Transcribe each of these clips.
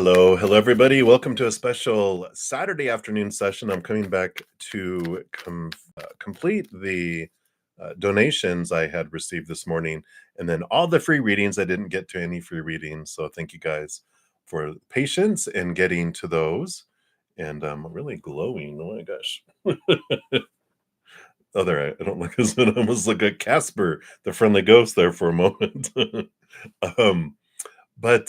Hello, everybody. Welcome to a special Saturday afternoon session. I'm coming back to complete the donations I had received this morning, and then all the free readings. I didn't get to any free readings, so thank you guys for patience in getting to those. And I'm really glowing. Oh my gosh. Oh, there, I don't look as I almost look like Casper, the friendly ghost, there for a moment. um,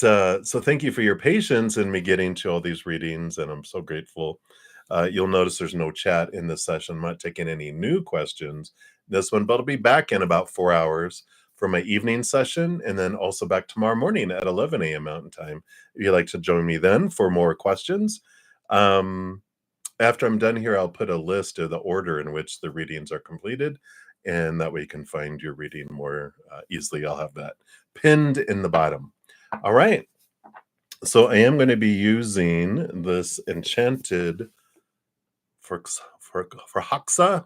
so thank you for your patience in me getting to all these readings, and I'm so grateful. You'll notice there's no chat in this session. I'm not taking any new questions this one, but I'll be back in about 4 hours for my evening session, and then also back tomorrow morning at 11 a.m. Mountain Time. If you'd like to join me then for more questions. After I'm done here, I'll put a list of the order in which the readings are completed, and that way you can find your reading more easily. I'll have that pinned in the bottom. All right. So I am going to be using this enchanted for Hoxa.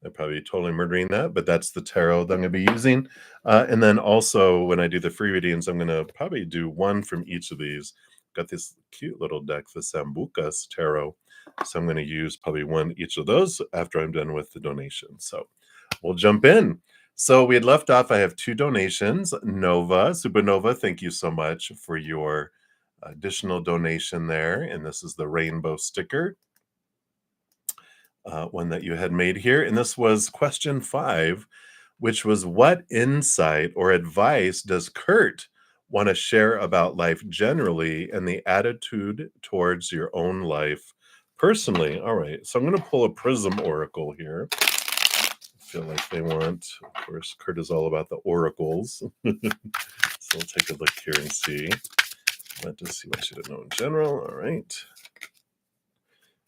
I'm probably totally murdering that, but that's the tarot that I'm going to be using. And then also when I do the free readings, I'm going to probably do one from each of these. Got this cute little deck, the Sambucas Tarot. So I'm going to use probably one each of those after I'm done with the donation. So we'll jump in. So we had left off, I have two donations. Nova, Supernova, thank you so much for your additional donation there. And this is the rainbow sticker, one that you had made here. And this was question 5, which was, what insight or advice does Kurt want to share about life generally and the attitude towards your own life personally? All right, so I'm going to pull a Prism Oracle here. I feel like they want, of course, Kurt is all about the oracles. So we'll take a look here and see. Let us see what you should know in general. All right.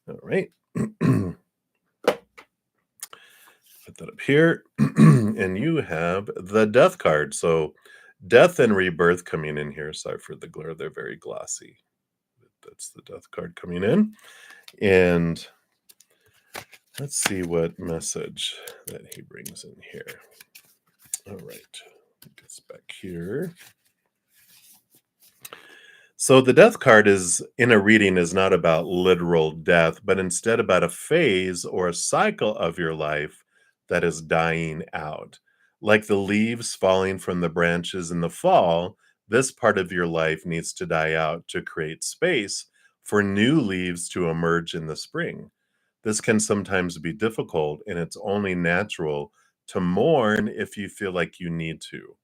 All right. Put that up here. And you have the Death card. So death and rebirth coming in here. Sorry for the glare. They're very glossy. That's the Death card coming in. And let's see what message that he brings in here. All right. Gets back here. So the Death card is in a reading is not about literal death, but instead about a phase or a cycle of your life that is dying out. Like the leaves falling from the branches in the fall, this part of your life needs to die out to create space for new leaves to emerge in the spring. This can sometimes be difficult, and it's only natural to mourn if you feel like you need to.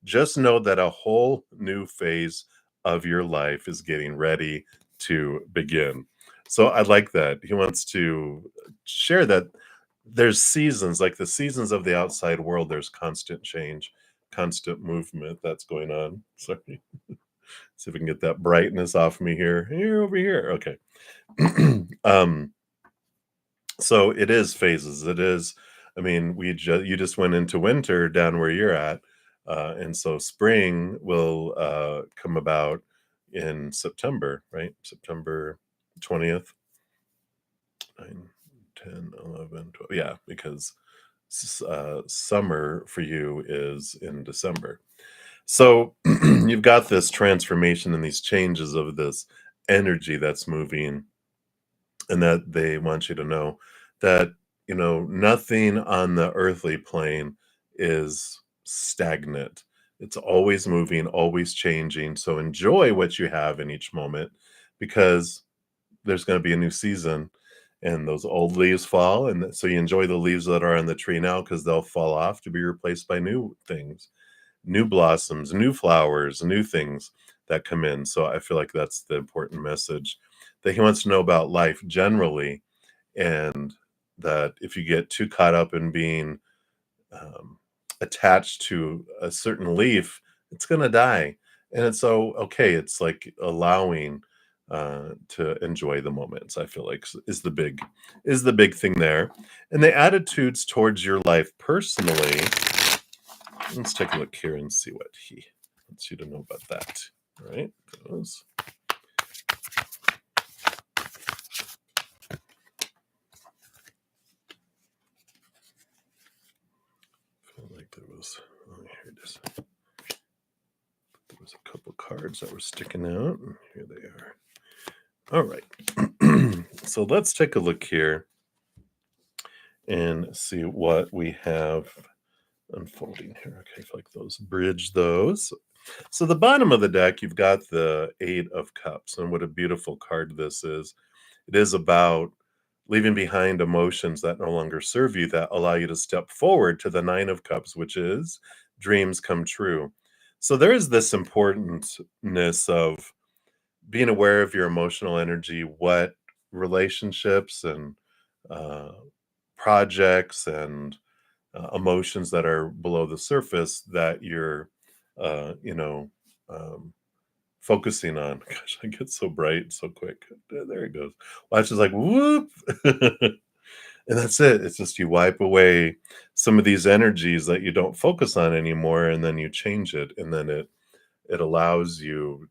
Just know that a whole new phase of your life is getting ready to begin. So I like that. He wants to share that there's seasons, like the seasons of the outside world, there's constant change, constant movement that's going on. Sorry. See if we can get that brightness off me here. Here, over here. Okay. So it is phases. It is, I mean, you just went into winter down where you're at. And so spring will come about in September, right? September 20th, 9, 10, 11, 12. Yeah, because summer for you is in December. So you've got this transformation and these changes of this energy that's moving, and that they want you to know that, nothing on the earthly plane is stagnant. It's always moving, always changing. So enjoy what you have in each moment, because there's going to be a new season and those old leaves fall. And so you enjoy the leaves that are on the tree now, because they'll fall off to be replaced by new things, new blossoms, new flowers, new things that come in. So I feel like that's the important message that he wants to know about life generally. And that if you get too caught up in being attached to a certain leaf, it's going to die. And it's so okay. It's like allowing to enjoy the moments, I feel like is the big thing there. And the attitudes towards your life personally. Let's take a look here and see what he wants you to know about that. All right. Those. Like there was, oh, here it is. There was a couple cards that were sticking out. Here they are. All right. So let's take a look here and see what we have unfolding here. Okay, I feel like those bridge those. So the bottom of the deck, you've got the Eight of Cups, and what a beautiful card this is. It is about leaving behind emotions that no longer serve you, that allow you to step forward to the Nine of Cups, which is dreams come true. So there is this importance of being aware of your emotional energy, what relationships and uh, projects and emotions that are below the surface that you're, uh, you know, um, focusing on. Gosh, I get so bright so quick. There it goes. Watch is like whoop, and that's it. It's just you wipe away some of these energies that you don't focus on anymore, and then you change it, and then it allows you,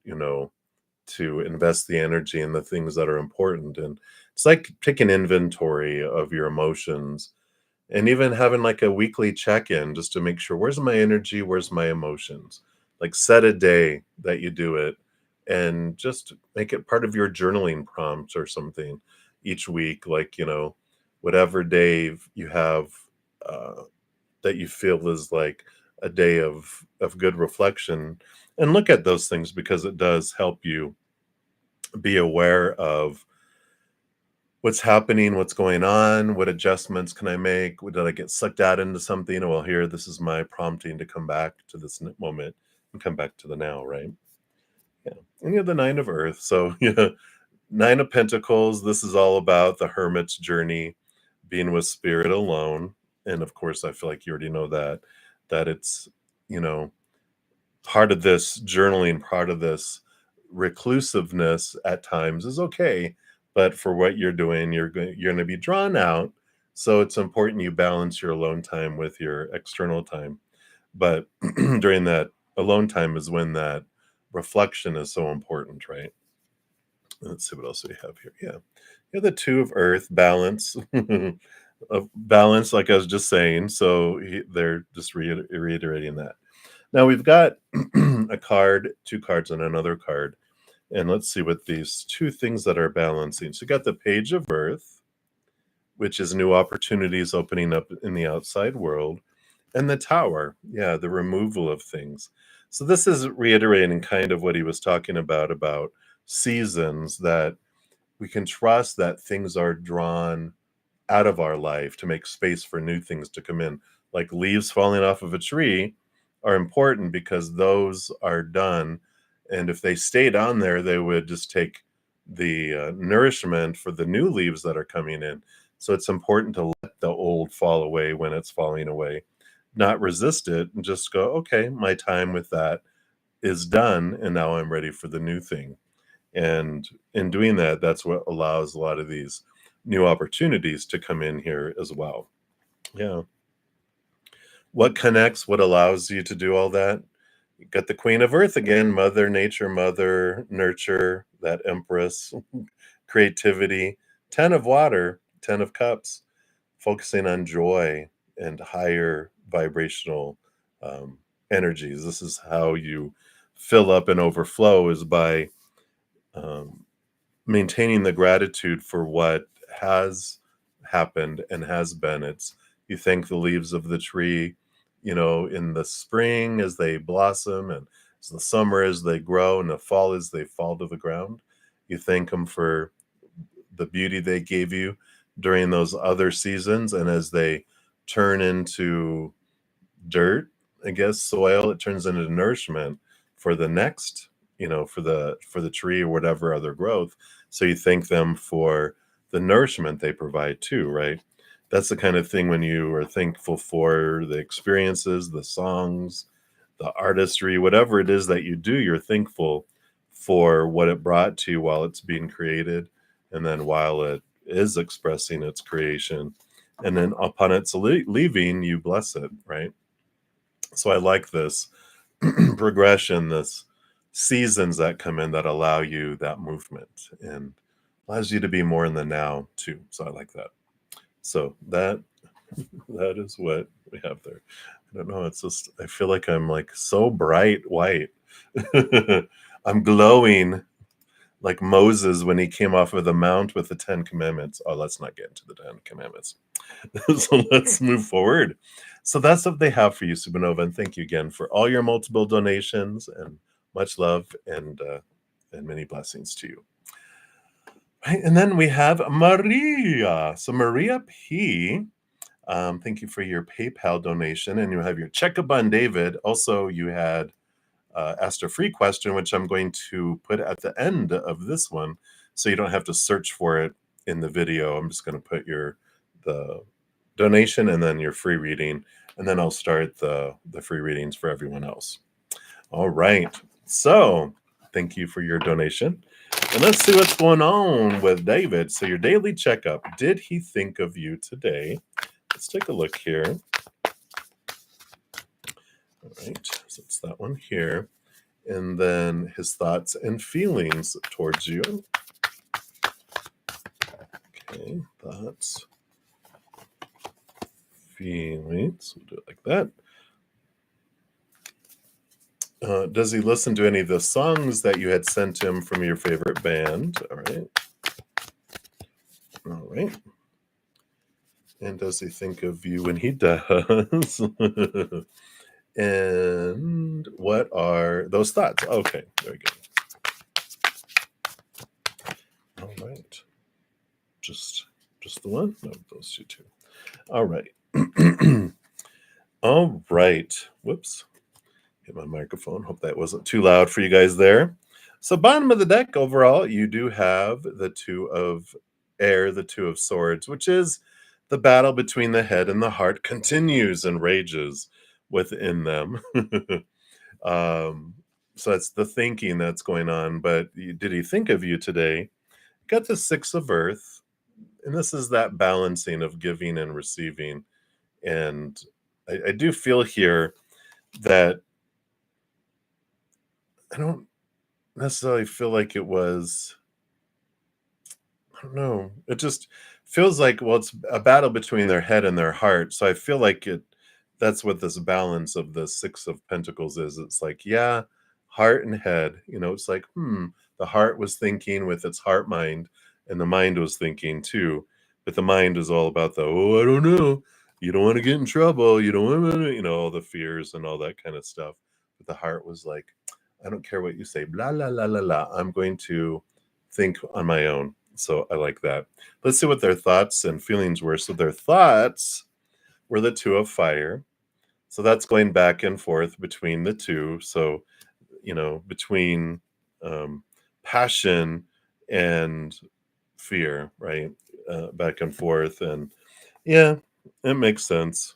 to invest the energy in the things that are important. And it's like taking inventory of your emotions and even having like a weekly check-in just to make sure where's my energy, where's my emotions. Like set a day that you do it and just make it part of your journaling prompt or something each week. Like, whatever day you have uh, that you feel is like a day of good reflection, and look at those things because it does help you be aware of what's happening, what's going on, what adjustments can I make? Did I get sucked out into something? Well, here, this is my prompting to come back to this moment and come back to the now, right? Yeah. And you have the Nine of Earth. So, yeah, Nine of Pentacles. This is all about the hermit's journey, being with spirit alone. And of course, I feel like you already know that it's, you know, part of this journaling, part of this reclusiveness at times is okay, but for what you're doing, you're going to be drawn out. So it's important you balance your alone time with your external time. But during that alone time is when that reflection is so important, right? Let's see what else we have here. Yeah. Yeah, the Two of Earth, balance. Of balance, like I was just saying. So they're just reiterating that. Now we've got a card, two cards, and another card. And let's see what these two things that are balancing. So you got the Page of Earth, which is new opportunities opening up in the outside world, and the Tower, yeah, the removal of things. So this is reiterating kind of what he was talking about seasons, that we can trust that things are drawn out of our life to make space for new things to come in. Like leaves falling off of a tree are important because those are done. And if they stayed on there, they would just take the nourishment for the new leaves that are coming in. So it's important to let the old fall away when it's falling away, not resist it and just go, okay, my time with that is done. And now I'm ready for the new thing. And in doing that, that's what allows a lot of these new opportunities to come in here as well. Yeah. What connects, what allows you to do all that? You got the Queen of Earth again, Mother Nature, Mother Nurture, that Empress, creativity. 10 of Water, 10 of Cups, focusing on joy and higher vibrational um, energies. This is how you fill up and overflow, is by um, maintaining the gratitude for what has happened and has been. It's you thank the leaves of the tree, in the spring as they blossom, and as the summer as they grow, and the fall as they fall to the ground. You thank them for the beauty they gave you during those other seasons, and as they turn into dirt, I guess, soil, it turns into nourishment for the next, for the tree or whatever other growth. So you thank them for the nourishment they provide too, right? That's the kind of thing when you are thankful for the experiences, the songs, the artistry, whatever it is that you do, you're thankful for what it brought to you while it's being created, and then while it is expressing its creation, and then upon its leaving, you bless it, right? So I like this progression, this seasons that come in that allow you that movement and allows you to be more in the now too. So I like that. So that is what we have there. I don't know. It's just I feel like I'm like so bright white. I'm glowing like Moses when he came off of the mount with the 10 commandments. Oh, let's not get into the 10 commandments. So let's move forward. So that's what they have for you, Supernova. And thank you again for all your multiple donations and much love and many blessings to you. Right, and then we have Maria. So Maria P. Thank you for your PayPal donation, and you have your checkup on David. Also, you had asked a free question, which I'm going to put at the end of this one, so you don't have to search for it in the video. I'm just going to put the donation and then your free reading, and then I'll start the free readings for everyone else. All right. So thank you for your donation. And let's see what's going on with David. So your daily checkup. Did he think of you today? Let's take a look here. All right. So it's that one here. And then his thoughts and feelings towards you. Okay. Thoughts, feelings. We'll do it like that. Does he listen to any of the songs that you had sent him from your favorite band? All right. All right. And does he think of you when he does? And what are those thoughts? Okay, very good. All right. Just the one? No, those two. All right. All right. Whoops. Hit my microphone. Hope that wasn't too loud for you guys there. So bottom of the deck overall, you do have the two of air, the two of swords, which is the battle between the head and the heart continues and rages within them. So that's the thinking that's going on. But did he think of you today? Got the Six of Earth, and this is that balancing of giving and receiving. And I do feel here that I don't necessarily feel like it was, I don't know. It just feels like, well, it's a battle between their head and their heart. So I feel like that's what this balance of the Six of Pentacles is. It's like, yeah, heart and head. It's like, the heart was thinking with its heart mind, and the mind was thinking too. But the mind is all about I don't know. You don't want to get in trouble. You don't want to, all the fears and all that kind of stuff. But the heart was like, I don't care what you say, blah, blah, blah, blah, blah. I'm going to think on my own. So I like that. Let's see what their thoughts and feelings were. So their thoughts were the Two of Fire. So that's going back and forth between the two. So, between passion and fear, right? Back and forth. And yeah, it makes sense.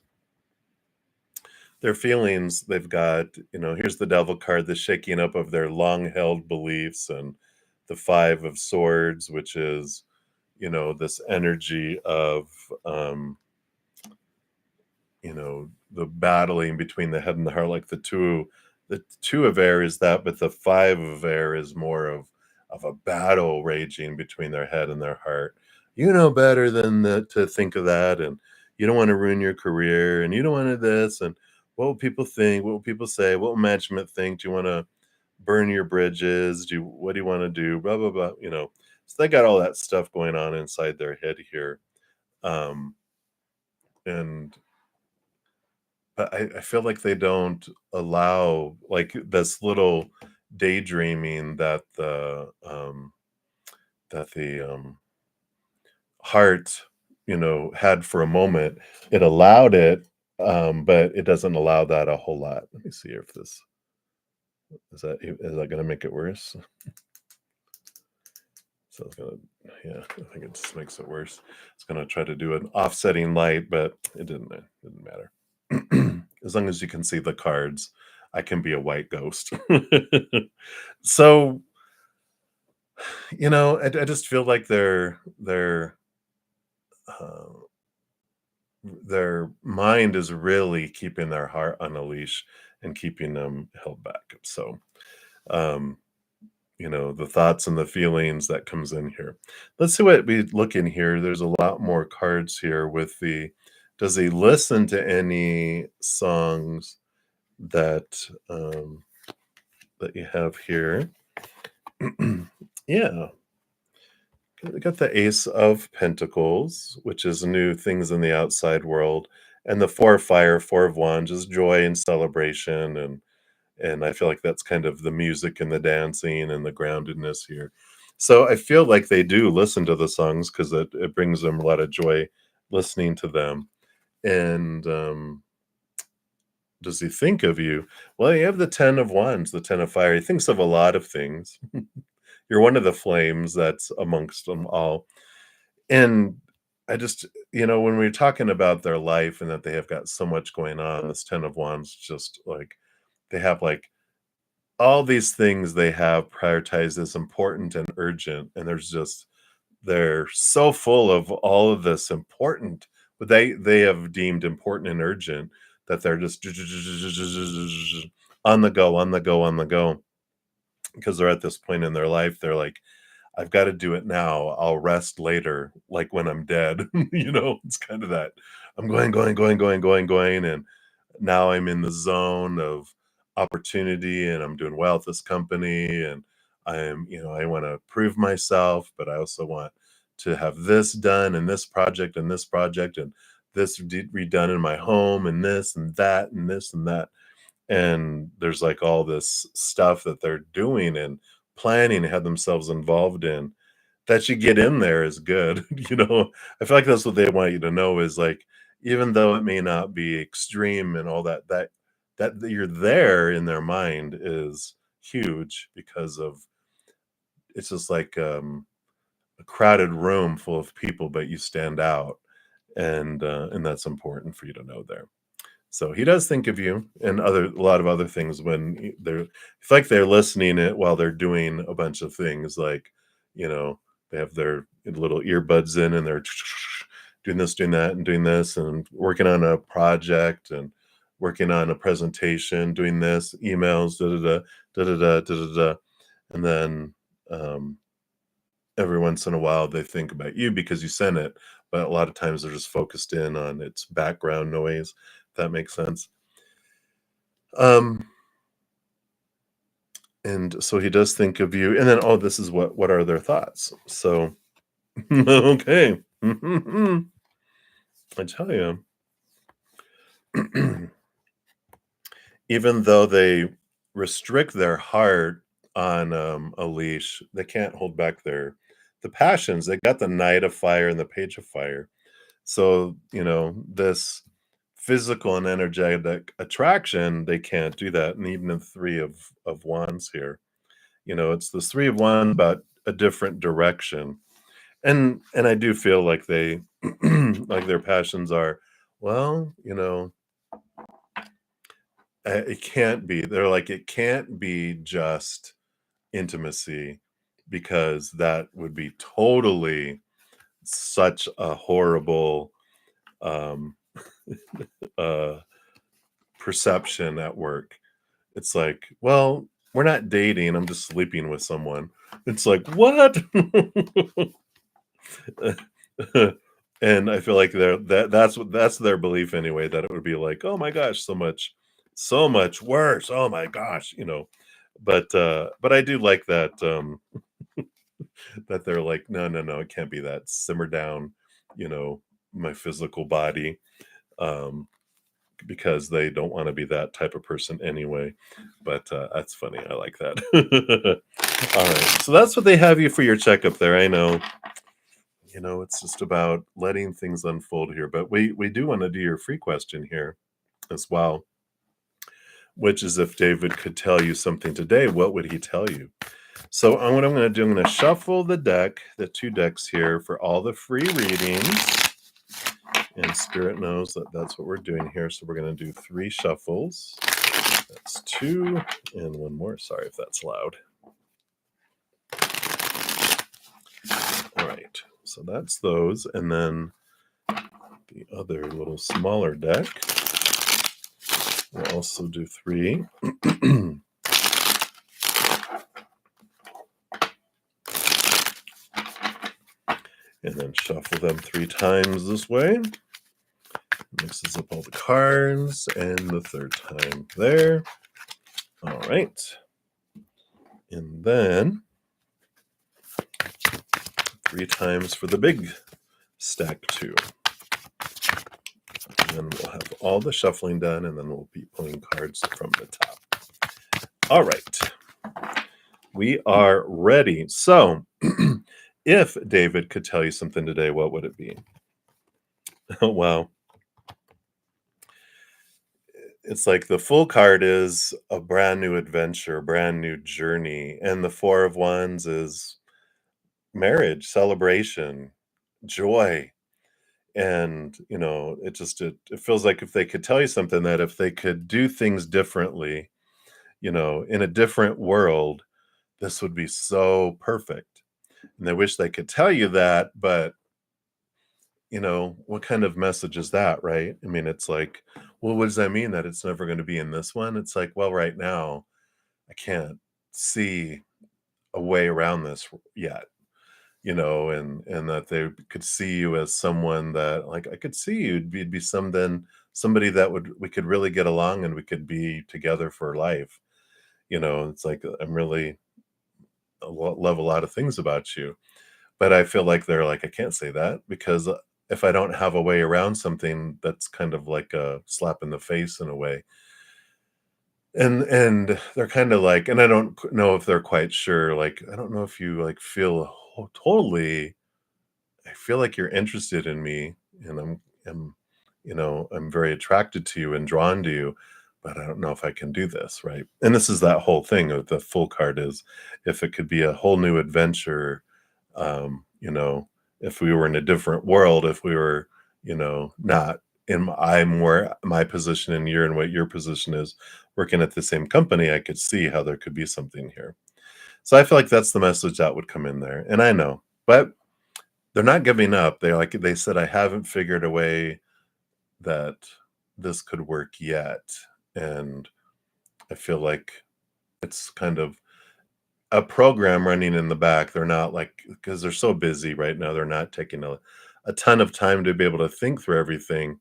Their feelings, they've got, here's the Devil card, the shaking up of their long held beliefs, and the Five of Swords, which is, this energy of, the battling between the head and the heart, like the two of air is that, but the Five of air is more of a battle raging between their head and their heart. You know better than to think of that, and you don't want to ruin your career, and you don't want to this, and what will people think? What will people say? What will management think? Do you want to burn your bridges? What do you want to do? Blah blah blah. So they got all that stuff going on inside their head here, and but I feel like they don't allow like this little daydreaming that the heart, had for a moment. It allowed it, but it doesn't allow that a whole lot. Let me see if this is that gonna make it worse? So it's gonna, yeah, I think it just makes it worse. It's gonna try to do an offsetting light, but it didn't matter. As long as you can see the cards, I can be a white ghost. So, I just feel like uh, their mind is really keeping their heart on a leash and keeping them held back. So, um, the thoughts and the feelings that comes in here. Let's see what we look in here. There's a lot more cards here with does he listen to any songs that that you have here? Yeah. We got the Ace of Pentacles, which is new things in the outside world, and the Four of Fire, Four of Wands is joy and celebration, and I feel like that's kind of the music and the dancing and the groundedness here. So I feel like they do listen to the songs because it brings them a lot of joy listening to them. And does he think of you? Well, you have the 10 of Wands, the 10 of Fire. He thinks of a lot of things. You're one of the flames that's amongst them all. And I just, when we're talking about their life and that they have got so much going on, this 10 of Wands, just like they have like all these things they have prioritized as important and urgent. And they're so full of all of this important, but they have deemed important and urgent that they're just on the go, on the go, on the go. Because they're at this point in their life, they're like, I've got to do it now. I'll rest later, like when I'm dead. It's kind of that I'm going, going, going, going, going, going. And now I'm in the zone of opportunity and I'm doing well at this company. And I want to prove myself, but I also want to have this done and this project and this redone in my home and this and that and this and that. And there's like all this stuff that they're doing and planning to have themselves involved in that you get in there is good. I feel like that's what they want you to know is like, even though it may not be extreme and all that you're there in their mind is huge because of it's just like a crowded room full of people, but you stand out, and that's important for you to know there. So he does think of you and a lot of other things when it's like they're listening it while they're doing a bunch of things like, you know, they have their little earbuds in and they're doing this, doing that, and doing this, and working on a project and working on a presentation, doing this, emails, da da da, da da da, da. And then um, every once in a while they think about you because you sent it, but a lot of times they're just focused in on its background noise, if that makes sense. Um, and so he does think of you, and then, oh, this is what are their thoughts? So, okay. I tell you, even though they restrict their heart on a leash, they can't hold back the passions. They got the Knight of Fire and the Page of Fire. So, this physical and energetic attraction, they can't do that. And even in Three of Wands here, it's the Three of Wands about a different direction. And I do feel like they like their passions are, well, it can't be. They're like, it can't be just intimacy because that would be totally such a horrible um uh perception at work. It's like, well, we're not dating, I'm just sleeping with someone. It's like, what? And I feel like that's their belief anyway, that it would be like, oh my gosh, so much worse. Oh my gosh, but I do like that that they're like, no, no, no, it can't be that. Simmer down, you know, my physical body. Um, because they don't want to be that type of person anyway. But that's funny. I like that. All right. So that's what they have you for your checkup there. I know. It's just about letting things unfold here. But we do want to do your free question here as well, which is if David could tell you something today, what would he tell you? So what I'm going to do, I'm going to shuffle the two decks here for all the free readings. And Spirit knows that that's what we're doing here. So we're going to do 3 shuffles. That's 2 and 1 more. Sorry if that's loud. All right. So that's those. And then the other little smaller deck, we'll also do 3. And then shuffle them 3 times this way. Mixes up all the cards, and the 3rd time there. All right. And then 3 times for the big stack 2. And then we'll have all the shuffling done, and then we'll be pulling cards from the top. All right. We are ready. So, if David could tell you something today, what would it be? Well, it's like the full card is a brand new adventure, brand new journey, and the 4 of Wands is marriage, celebration, joy. And, it feels like if they could tell you something, that if they could do things differently, in a different world, this would be so perfect. And they wish they could tell you that, but what kind of message is that, right? I mean, it's like, well, what does that mean, that it's never going to be in this one? It's like, well, right now, I can't see a way around this yet, and that they could see you as someone that, like, I could see you'd be somebody that we could really get along and we could be together for life. It's like I'm really love a lot of things about you. But I feel like they're like, "I can't say that because, if I don't have a way around something, that's kind of like a slap in the face in a way." And they're kinda like, and I don't know if they're quite sure, like, I don't know if you, like, feel totally. I feel like you're interested in me, and I'm very attracted to you and drawn to you, but I don't know if I can do this, right? And this is that whole thing of the full card is, if it could be a whole new adventure, if we were in a different world, if we were, not I'm where my position and you're in what your position is, working at the same company, I could see how there could be something here. So I feel like that's the message that would come in there. And I know, but they're not giving up. They said, "I haven't figured a way that this could work yet." And I feel like it's kind of a program running in the back. They're not, like, because they're so busy right now, they're not taking a ton of time to be able to think through everything.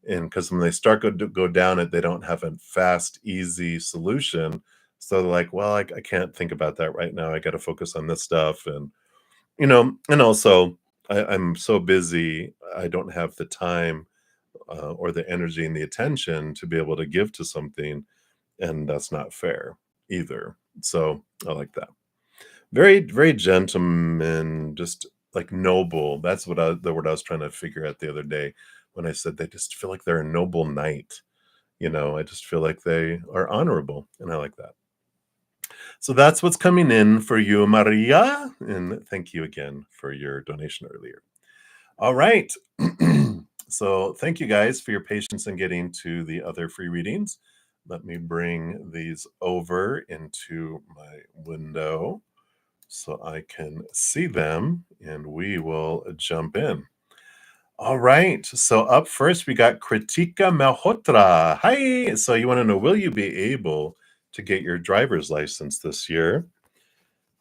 And because when they start go down it, they don't have a fast, easy solution. So they're like, "Well, I can't think about that right now. I got to focus on this stuff." And also, I'm so busy, I don't have the time, or the energy and the attention to be able to give to something, and that's not fair either. So I like that. Very, very gentleman, just like noble. That's the word I was trying to figure out the other day when I said they just feel like they're a noble knight. I just feel like they are honorable, and I like that. So that's what's coming in for you, Maria. And thank you again for your donation earlier. All right. So thank you guys for your patience in getting to the other free readings. Let me bring these over into my window so I can see them, and we will jump in. All right. So up first, we got Kritika Malhotra. Hi. So you want to know, will you be able to get your driver's license this year?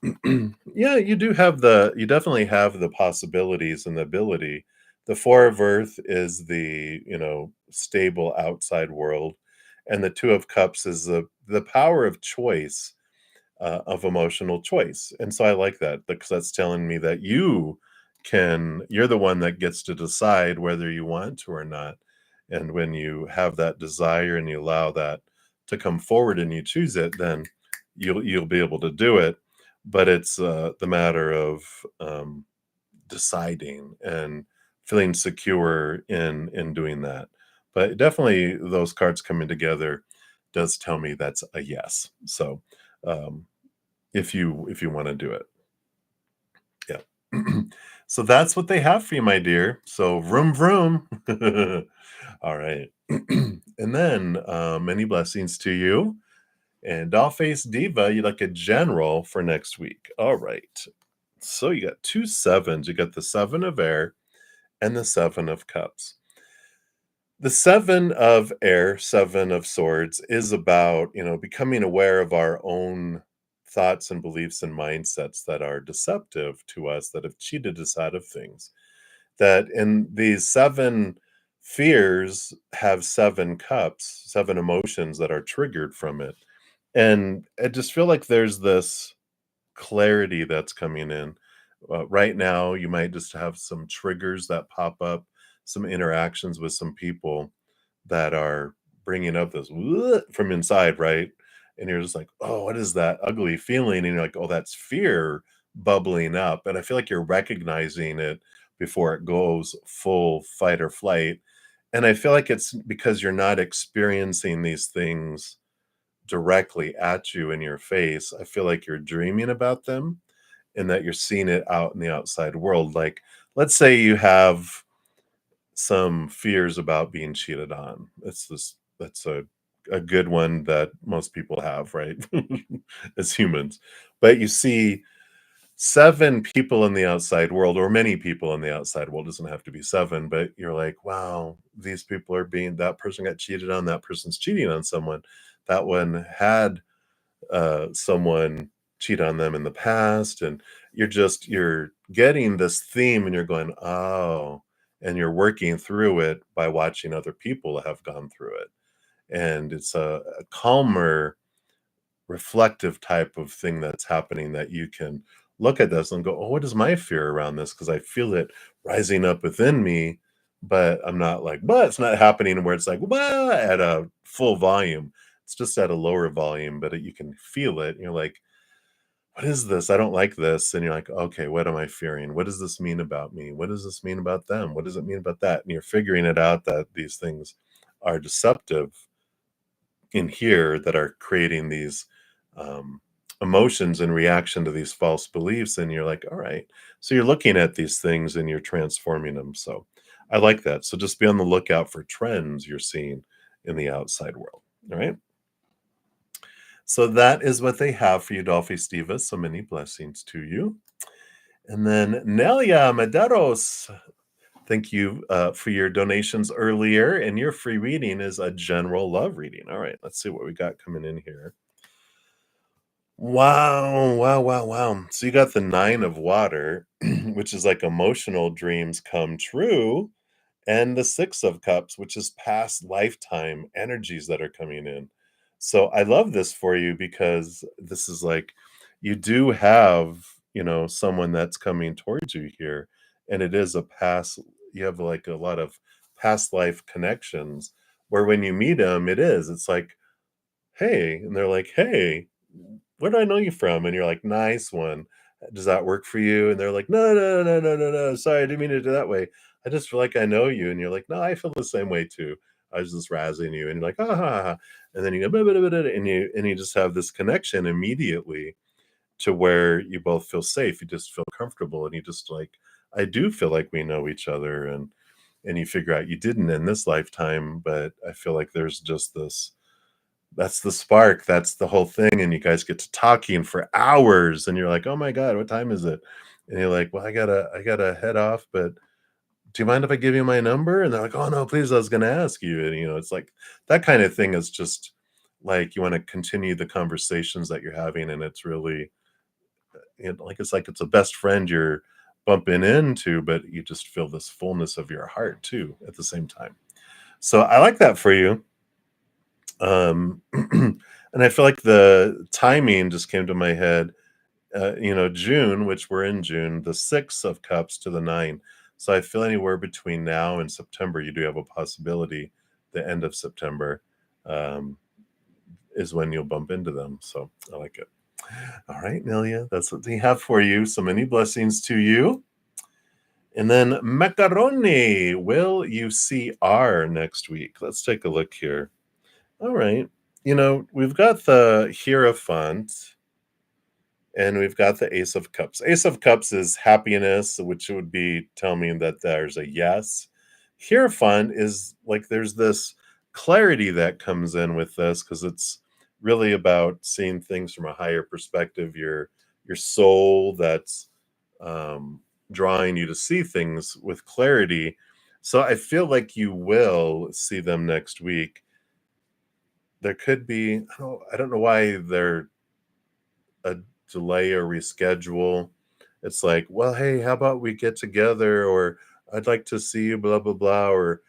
Yeah, you definitely have the possibilities and the ability. The 4 of Earth is the, stable outside world, and the 2 of Cups is the power of choice, of emotional choice. And so I like that, because that's telling me that you're the one that gets to decide whether you want to or not. And when you have that desire and you allow that to come forward and you choose it, then you'll be able to do it. But it's, the matter of, deciding and feeling secure in doing that. But definitely those cards coming together does tell me that's a yes. So, um, if you want to do it. Yeah. So that's what they have for you, my dear. So vroom vroom. All right. And then, many blessings to you. And Dollface Diva, you like a general for next week. All right. So you got 2 sevens. You got the 7 of air and the 7 of cups. The 7 of air, 7 of swords, is about, becoming aware of our own thoughts and beliefs and mindsets that are deceptive to us, that have cheated us out of things. That in these 7 fears have 7 cups, 7 emotions that are triggered from it. And I just feel like there's this clarity that's coming in. Right now, you might just have some triggers that pop up, some interactions with some people that are bringing up this from inside, right? And you're just like, oh, what is that ugly feeling? And you're like, oh, that's fear bubbling up. And I feel like you're recognizing it before it goes full fight or flight. And I feel like it's because you're not experiencing these things directly at you in your face. I feel like you're dreaming about them and that you're seeing it out in the outside world. Like, let's say you have some fears about being cheated on. That's a good one that most people have, right? As humans. But you see 7 people in the outside world, or many people in the outside world, doesn't have to be 7, but you're like, wow, these people are being that person got cheated on, that person's cheating on someone. That one had someone cheat on them in the past, and you're getting this theme and you're going, oh, and you're working through it by watching other people have gone through it. And it's a calmer, reflective type of thing that's happening that you can look at this and go, oh, what is my fear around this? Because I feel it rising up within me, but I'm not like, but it's not happening where it's like, "Wah," at a full volume. It's just at a lower volume, but you can feel it. And you're like, what is this? I don't like this. And you're like, okay, what am I fearing? What does this mean about me? What does this mean about them? What does it mean about that? And you're figuring it out that these things are deceptive in here that are creating these um, emotions in reaction to these false beliefs. And you're like, all right. So you're looking at these things and you're transforming them. So I like that. So just be on the lookout for trends you're seeing in the outside world. All right. So that is what they have for you, Dolphy Steva. So many blessings to you. And then Nelia Medeiros, thank you for your donations earlier. And your free reading is a general love reading. All right, let's see what we got coming in here. Wow, wow, wow, wow. So you got the 9 of water, which is like emotional dreams come true, and the 6 of cups, which is past lifetime energies that are coming in. So I love this for you because this is like you do have, someone that's coming towards you here, and it is a past you have like a lot of past life connections where when you meet them, it's like, "Hey," and they're like, "Hey, where do I know you from?" And you're like, "Nice one. Does that work for you?" And they're like, "No, no, no, no, no, no. Sorry, I didn't mean to do that way. I just feel like I know you." And you're like, "No, I feel the same way too. I was just razzing you." And you're like, "Ah, ha, ha, ha." And then you go, "Blah, blah, blah, blah," and you just have this connection immediately to where you both feel safe. You just feel comfortable, and you just like, I do feel like we know each other, and you figure out you didn't in this lifetime, but I feel like there's just this that's the spark, that's the whole thing, and you guys get to talking for hours, and you're like, "Oh my god, what time is it?" And you're like, "Well, I gotta head off, but do you mind if I give you my number?" And they're like, "Oh, no, please, I was gonna ask you." And, it's like that kind of thing is just like you wanna continue the conversations that you're having, and it's really, like it's a best friend you're bumping into, but you just feel this fullness of your heart too at the same time. So I like that for you. And I feel like the timing just came to my head. June, which we're in June, the 6 of cups to the 9. So I feel anywhere between now and September, you do have a possibility. The end of September um, is when you'll bump into them. So I like it. All right, Nelia, that's what they have for you. So many blessings to you. And then Macaroni, will you see R next week? Let's take a look here. All right. We've got the Hierophant and we've got the Ace of Cups. Ace of Cups is happiness, which would be telling me that there's a yes. Hierophant is like there's this clarity that comes in with this because it's really about seeing things from a higher perspective. Your soul that's drawing you to see things with clarity. So I feel like you will see them next week. There could be I don't know why they're a delay or reschedule. It's like, well, hey, how about we get together? Or I'd like to see you, blah, blah, blah. Or,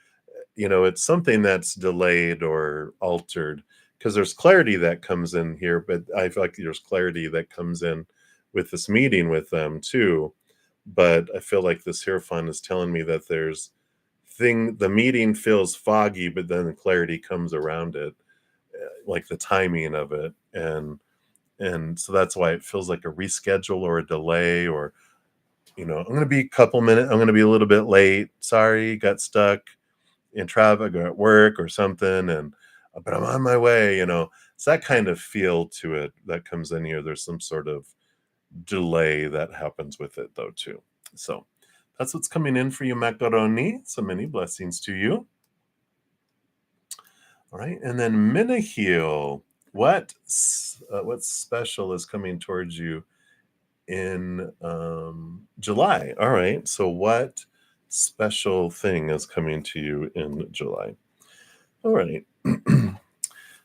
it's something that's delayed or altered because there's clarity that comes in here. But I feel like there's clarity that comes in with this meeting with them too. but I feel like this Hierophant is telling me that the meeting feels foggy, but then clarity comes around it, like the timing of it. And so that's why it feels like a reschedule or a delay, or I'm going to be a couple minutes, I'm going to be a little bit late. Sorry, got stuck in traffic or at work or something, and but I'm on my way. It's that kind of feel to it that comes in here. There's some sort of delay that happens with it though too. So that's what's coming in for you, Macaroni. So many blessings to you. All right, and then Minahil, what's special is coming towards you in July? All right, so what special thing is coming to you in July? All right.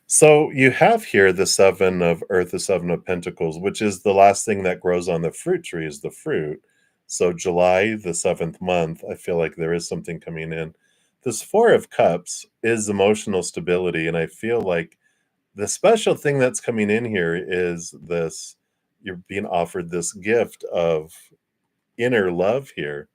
So you have here the Seven of Earth, the Seven of Pentacles, which is the last thing that grows on the fruit tree is the fruit. So July, the seventh month, I feel like there is something coming in. This Four of Cups is emotional stability, and I feel like the special thing that's coming in here is this: you're being offered this gift of inner love here,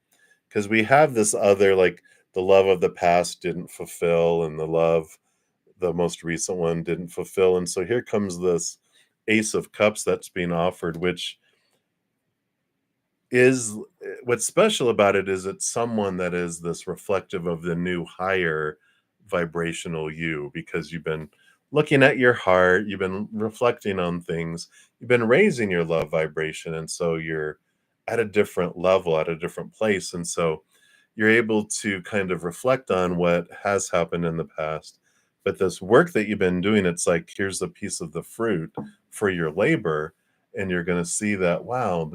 because we have this other, like, the love of the past didn't fulfill, and the most recent one didn't fulfill. And so here comes this Ace of Cups that's being offered, which is what's special about it is it's someone that is this reflective of the new higher vibrational you, because you've been looking at your heart, you've been reflecting on things, you've been raising your love vibration, and so you're at a different level, at a different place. And so you're able to kind of reflect on what has happened in the past. But this work that you've been doing, it's like, here's a piece of the fruit for your labor. And you're going to see that, wow,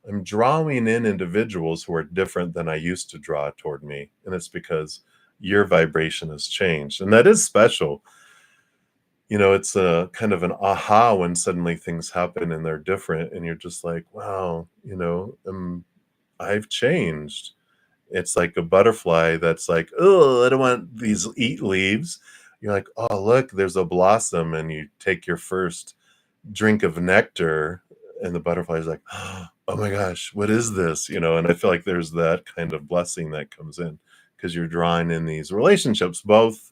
I'm drawing in individuals who are different than I used to draw toward me. And it's because your vibration has changed. And that is special. It's a kind of an aha when suddenly things happen and they're different. And you're just like, wow, I've changed. It's like a butterfly that's like, oh, I don't want these eat leaves. You're like, oh, look, there's a blossom, and you take your first drink of nectar, and the butterfly's like, oh my gosh, what is this? And I feel like there's that kind of blessing that comes in because you're drawing in these relationships, both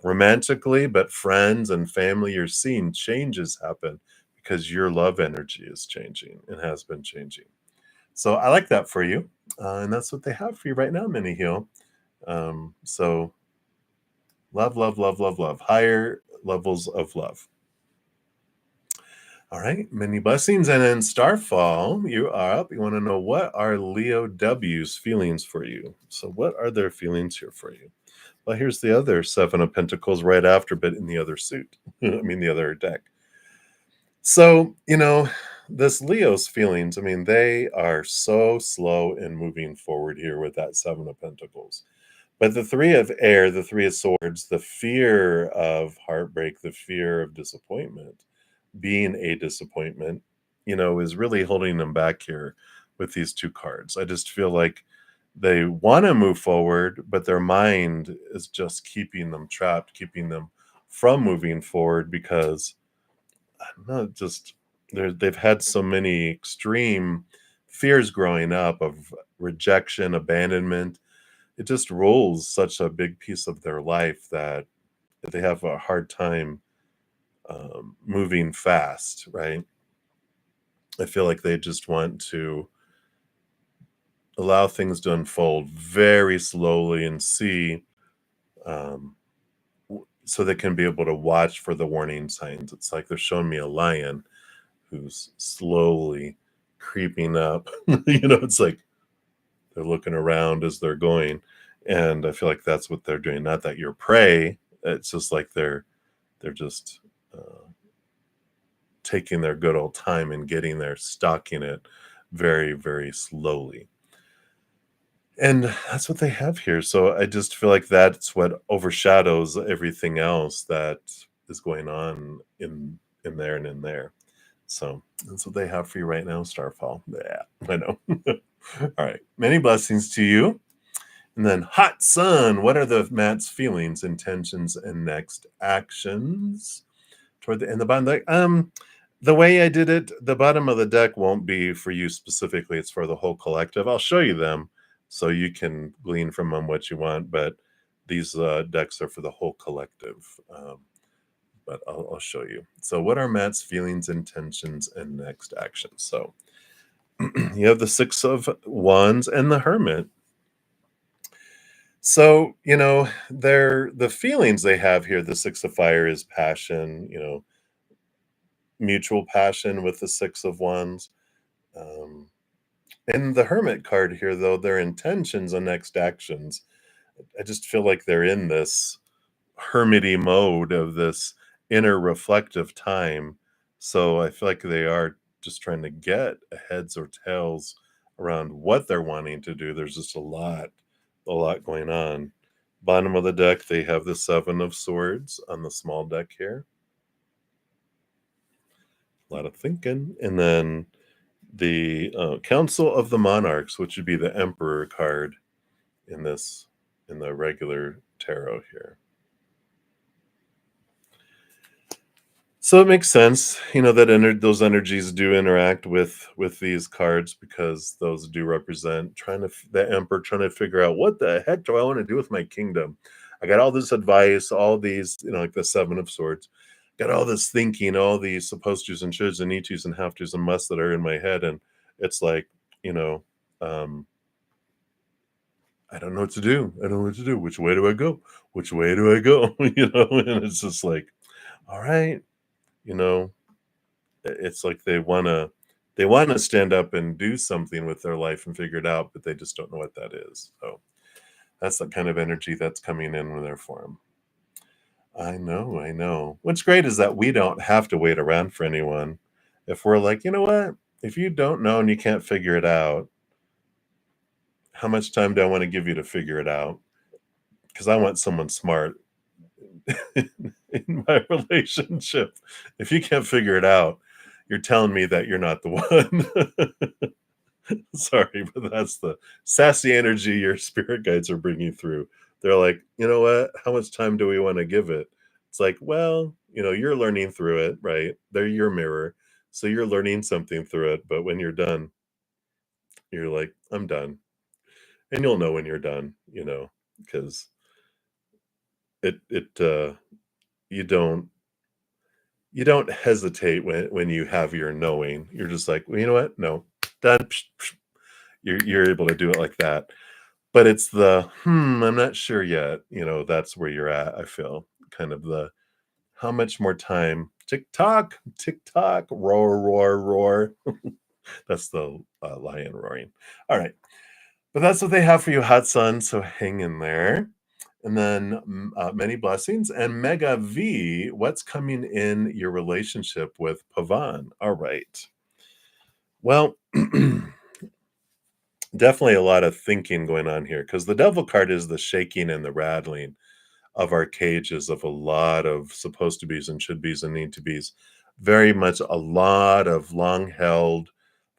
romantically, but friends and family. You're seeing changes happen because your love energy is changing and has been changing. So I like that for you. And that's what they have for you right now, Mini Heal. So love, love, love, love, love. Higher levels of love. All right, many blessings. And then Starfall, you are up. You want to know, what are Leo W's feelings for you? So what are their feelings here for you? Well, here's the other Seven of Pentacles right after, but in the other suit. The other deck. So, this Leo's feelings, they are so slow in moving forward here with that Seven of Pentacles. But the Three of Air, the Three of Swords, the fear of heartbreak, the fear of disappointment, being a disappointment, is really holding them back here with these two cards. I just feel like they want to move forward, but their mind is just keeping them trapped, keeping them from moving forward, because I don't know, just they've had so many extreme fears growing up of rejection, abandonment. It just rolls such a big piece of their life that they have a hard time moving fast, right? I feel like they just want to allow things to unfold very slowly and see, um, so they can be able to watch for the warning signs. It's like they're showing me a lion who's slowly creeping up. It's like they're looking around as they're going. And I feel like that's what they're doing. Not that you're prey. It's just like they're just taking their good old time and getting there, stalking it very, very slowly. And that's what they have here. So I just feel like that's what overshadows everything else that is going on in there and in there. So that's what they have for you right now, Starfall. Yeah, I know. All right. Many blessings to you. And then Hot Sun, what are the Matt's feelings, intentions, and next actions toward the end of the bond? The way I did it, the bottom of the deck won't be for you specifically, it's for the whole collective. I'll show you them so you can glean from them what you want, but these decks are for the whole collective. But I'll show you. So, what are Matt's feelings, intentions, and next actions? So, you have the Six of Wands and the Hermit. So, they're the feelings they have here. The Six of Fire is passion, mutual passion with the Six of Wands. Um, in the Hermit card here, though, their intentions and next actions, I just feel like they're in this hermity mode of this inner reflective time. So I feel like they are just trying to get a heads or tails around what they're wanting to do. There's just a lot going on. Bottom of the deck, they have the Seven of Swords on the small deck here. A lot of thinking. And then the Council of the Monarchs, which would be the Emperor card in the regular tarot here. So it makes sense, that those energies do interact with these cards because those do represent the emperor trying to figure out what the heck do I want to do with my kingdom. I got all this advice, all these, like the Seven of Swords, got all this thinking, all these supposed tos and shoulds and need tos and have tos and musts that are in my head, and it's like, you know, um, I don't know what to do. I don't know what to do. Which way do I go? Which way do I go? And it's just like, all right, you know, it's like they wanna stand up and do something with their life and figure it out, but they just don't know what that is. So that's the kind of energy that's coming in when they're for 'em. I know, I know. What's great is that we don't have to wait around for anyone. If we're like, "You know what? If you don't know and you can't figure it out, how much time do I wanna give you to figure it out? Because I want someone smart in my relationship. If you can't figure it out, you're telling me that you're not the one." Sorry, but that's the sassy energy your spirit guides are bringing through. They're like, "You know what? How much time do we wanna give it?" It's like, "Well, you're learning through it, right? They're your mirror, so you're learning something through it, but when you're done, you're like, 'I'm done.'" And you'll know when you're done, because you don't hesitate when you have your knowing. You're just like, "Well, you know what? No. Done." Psh, psh. You're able to do it like that. But it's the, I'm not sure yet, that's where you're at, I feel. Kind of the, how much more time? Tick tock, roar, roar, roar. That's the lion roaring. All right. But that's what they have for you, hot sun. So hang in there. And then many blessings. And Mega V, what's coming in your relationship with Pavan? All right. Well, definitely a lot of thinking going on here because the devil card is the shaking and the rattling of our cages of a lot of supposed to be's and should be's and need to be's. Very much a lot of long held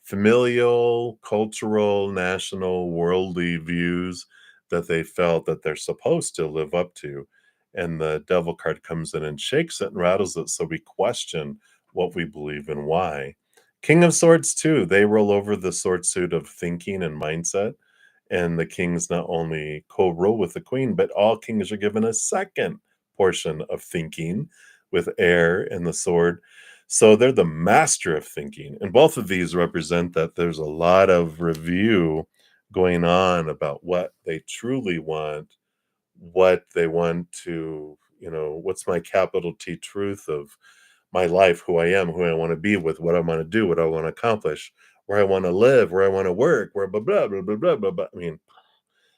familial, cultural, national, worldly views that they felt that they're supposed to live up to. And the devil card comes in and shakes it and rattles it. So we question what we believe and why. King of Swords, too, they roll over the sword suit of thinking and mindset, and the kings not only co-rule with the queen, but all kings are given a second portion of thinking with air and the sword. So they're the master of thinking. And both of these represent that there's a lot of review going on about what they truly want, what they want to, what's my capital T truth of my life, who I am, who I want to be with, what I want to do, what I want to accomplish, where I want to live, where I want to work, where blah, blah, blah, blah, blah, blah, blah. I mean,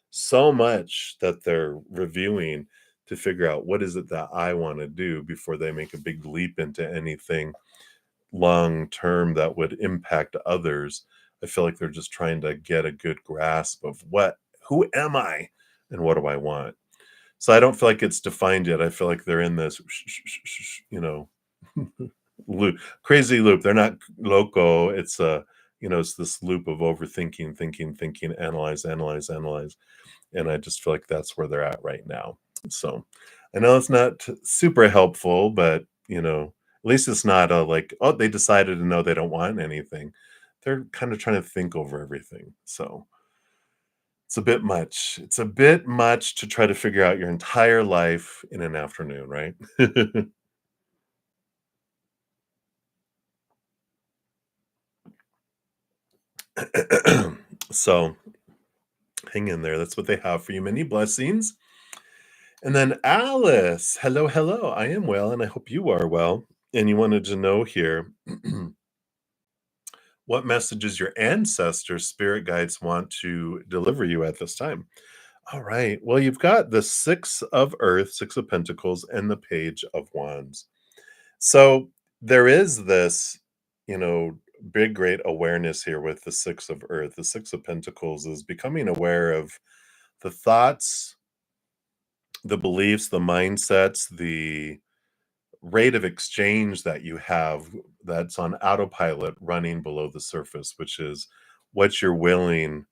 so much that they're reviewing to figure out what is it that I want to do before they make a big leap into anything long term that would impact others. I feel like they're just trying to get a good grasp of who am I and what do I want? So I don't feel like it's defined yet. I feel like they're in this, loop, crazy loop. They're not loco. It's this loop of overthinking, thinking, analyze, analyze, analyze. And I just feel like that's where they're at right now. So I know it's not super helpful, but At least it's not a like, oh, they decided to know they don't want anything. They're kind of trying to think over everything. So it's a bit much. It's a bit much to try to figure out your entire life in an afternoon, right? So hang in there. That's what they have for you. Many blessings. And then Alice, hello, hello. I am well, and I hope you are well. And you wanted to know here what messages your ancestors, spirit guides want to deliver you at this time. All right. Well, you've got the Six of Earth, Six of Pentacles, and the Page of Wands. So there is this, you know, big, great awareness here with the Six of Earth. The Six of Pentacles is becoming aware of the thoughts, the beliefs, the mindsets, the rate of exchange that you have that's on autopilot running below the surface, which is what you're willing,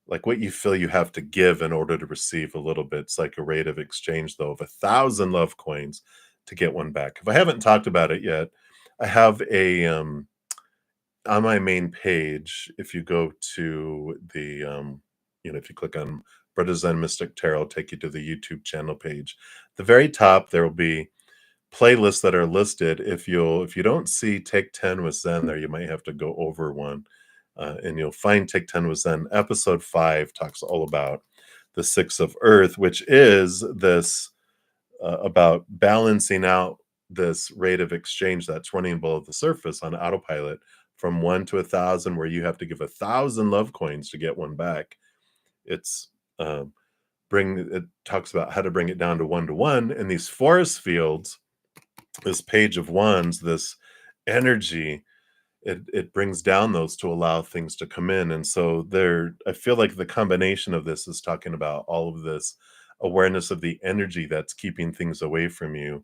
like what you feel you have to give in order to receive a little bit. It's like a rate of exchange, though, of 1,000 love coins to get one back. If I haven't talked about it yet, I have a on my main page. If you go to the if you click on Brother Zen Mystic Tarot, it'll take you to the YouTube channel page. The very top there will be playlists that are listed. If you don't see Take 10 with Zen there, you might have to go over one, and you'll find Take 10 with Zen. Episode 5 talks all about the Six of Earth, which is this about balancing out this rate of exchange that's running below the surface on autopilot from 1 to 1,000, where you have to give 1,000 love coins to get one back. It's bring it talks about how to bring it down to 1, and these forest fields, this Page of Wands, this energy, it brings down those to allow things to come in. And so there, I feel like the combination of this is talking about all of this awareness of the energy that's keeping things away from you,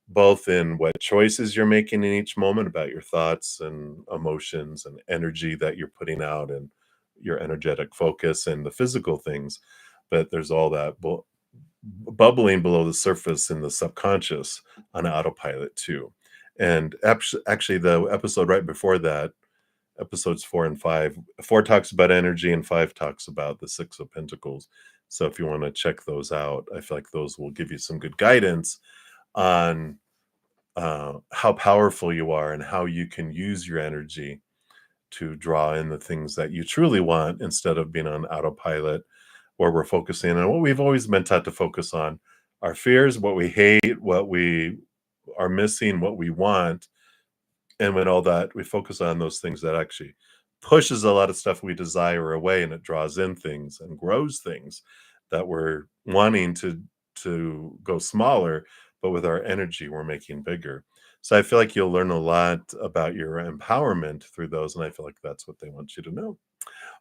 both in what choices you're making in each moment about your thoughts and emotions and energy that you're putting out, and your energetic focus and the physical things. But there's all that bubbling below the surface in the subconscious on autopilot too. And actually, the episode right before that, episodes 4 and 5, 4 talks about energy and 5 talks about the Six of Pentacles. So if you want to check those out, I feel like those will give you some good guidance on how powerful you are and how you can use your energy to draw in the things that you truly want instead of being on autopilot, where we're focusing on what we've always been taught to focus on: our fears, what we hate, what we are missing, what we want. And when all that, we focus on those things, that actually pushes a lot of stuff we desire away, and it draws in things and grows things that we're wanting to go smaller, but with our energy we're making bigger. So I feel like you'll learn a lot about your empowerment through those, and I feel like that's what they want you to know.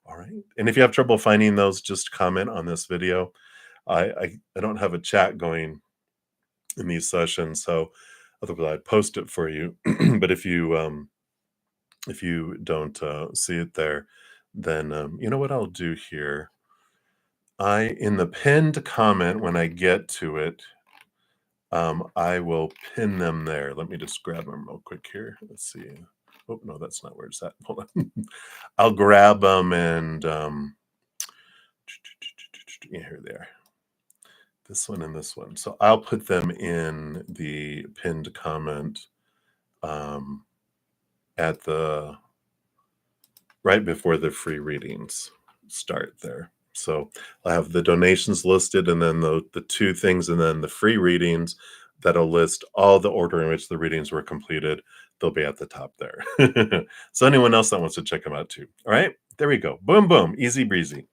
All right. And if you have trouble finding those, just comment on this video. I don't have a chat going in these sessions, so otherwise I'd post it for you. But if you don't see it there, then you know what I'll do here. In the pinned comment, when I get to it, I will pin them there. Let me just grab them real quick here. Let's see. Oh no, that's not where it's at. Hold on. I'll grab them and yeah, here they are. This one and this one. So I'll put them in the pinned comment um, at the right before the free readings start there. So I have the donations listed, and then the two things, and then the free readings that'll list all the order in which the readings were completed. They'll be at the top there. So anyone else that wants to check them out too. All right, there we go. Boom, boom, easy breezy.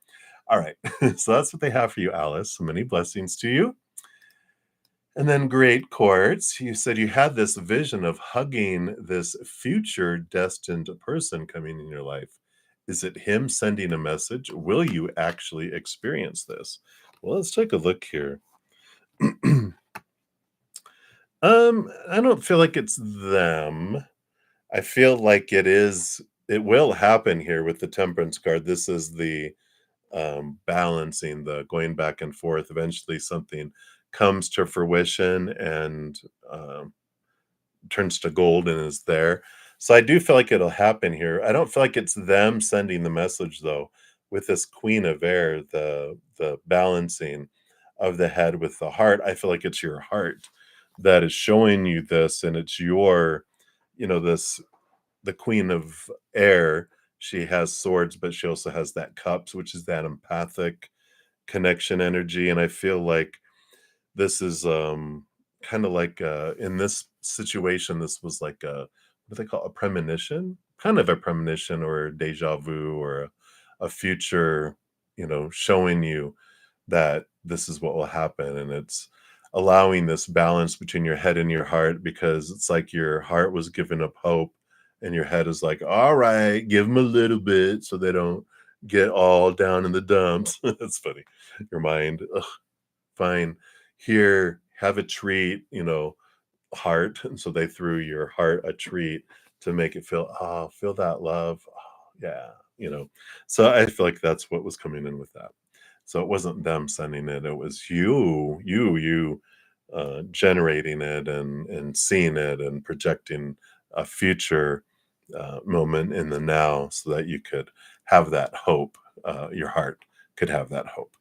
All right, so that's what they have for you, Alice. Many blessings to you. And then great quartz, you said you had this vision of hugging this future destined person coming in your life. Is it him sending a message? Will you actually experience this? Well, let's take a look here. I don't feel like it's them. I feel like it will happen here with the Temperance card. This is the balancing, the going back and forth. Eventually something comes to fruition, and turns to gold and is there. So I do feel like it'll happen here. I don't feel like it's them sending the message though. With this Queen of Air, the balancing of the head with the heart, I feel like it's your heart that is showing you this, and it's your, this the Queen of Air. She has swords, but she also has that cups, which is that empathic connection energy. And I feel like this is kind of like in this situation, this was like what do they call a premonition, kind of a premonition or a deja vu or a future, showing you that this is what will happen. And it's allowing this balance between your head and your heart, because it's like your heart was giving up hope and your head is like, all right, give them a little bit so they don't get all down in the dumps. That's funny. Your mind, ugh, fine, here, have a treat, heart. And so they threw your heart a treat to make it feel, oh, feel that love. Oh, yeah, you know. So I feel like that's what was coming in with that. So it wasn't them sending it, it was you generating it and seeing it and projecting a future moment in the now so that you could have that hope. Your heart could have that hope.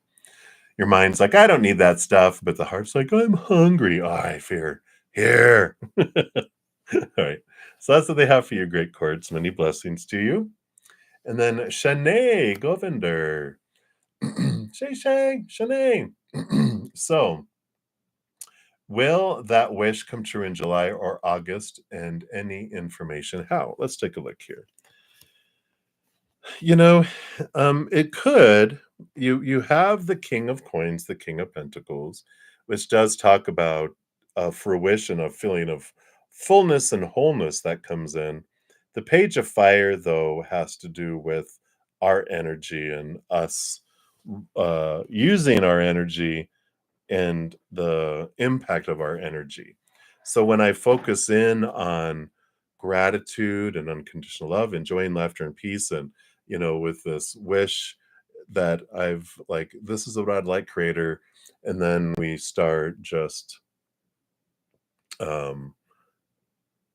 Your mind's like, I don't need that stuff, but the heart's like, I'm hungry. Oh, I fear here. All right. So that's what they have for you, great chords. Many blessings to you. And then Shanae Govinder. Shay, Shanae. So, will that wish come true in July or August? And any information how? Let's take a look here. You know, it could. You have the King of Coins, the King of Pentacles, which does talk about fruition, a feeling of fullness and wholeness that comes in. The Page of Fire, though, has to do with our energy and us using our energy and the impact of our energy. So when I focus in on gratitude and unconditional love, enjoying laughter and peace, and with this wish that I've like, this is what I'd like, creator, and then we start just um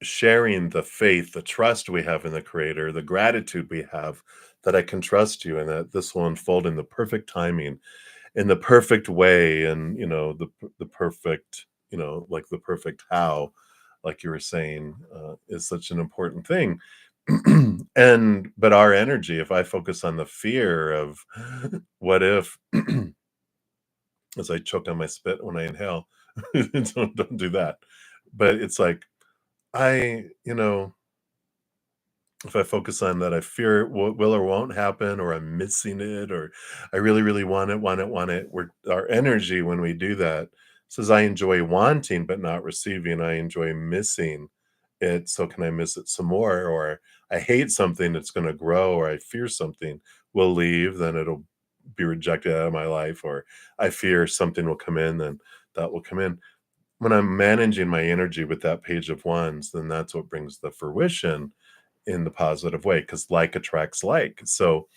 sharing the faith, the trust we have in the creator, the gratitude we have that I can trust you and that this will unfold in the perfect timing, in the perfect way, and the perfect, like the perfect how, like you were saying, is such an important thing. And but our energy, if I focus on the fear of what if, as I choke on my spit when I inhale, don't do that. But it's like, I if I focus on that, I fear it will or won't happen, or I'm missing it, or I really, really want it. Our energy when we do that says, I enjoy wanting but not receiving. I enjoy missing it. So can I miss it some more? Or I hate something that's going to grow, or I fear something will leave, then it'll be rejected out of my life, or I fear something will come in, then that will come in. When I'm managing my energy with that Page of Wands, then that's what brings the fruition in the positive way, because like attracts like. So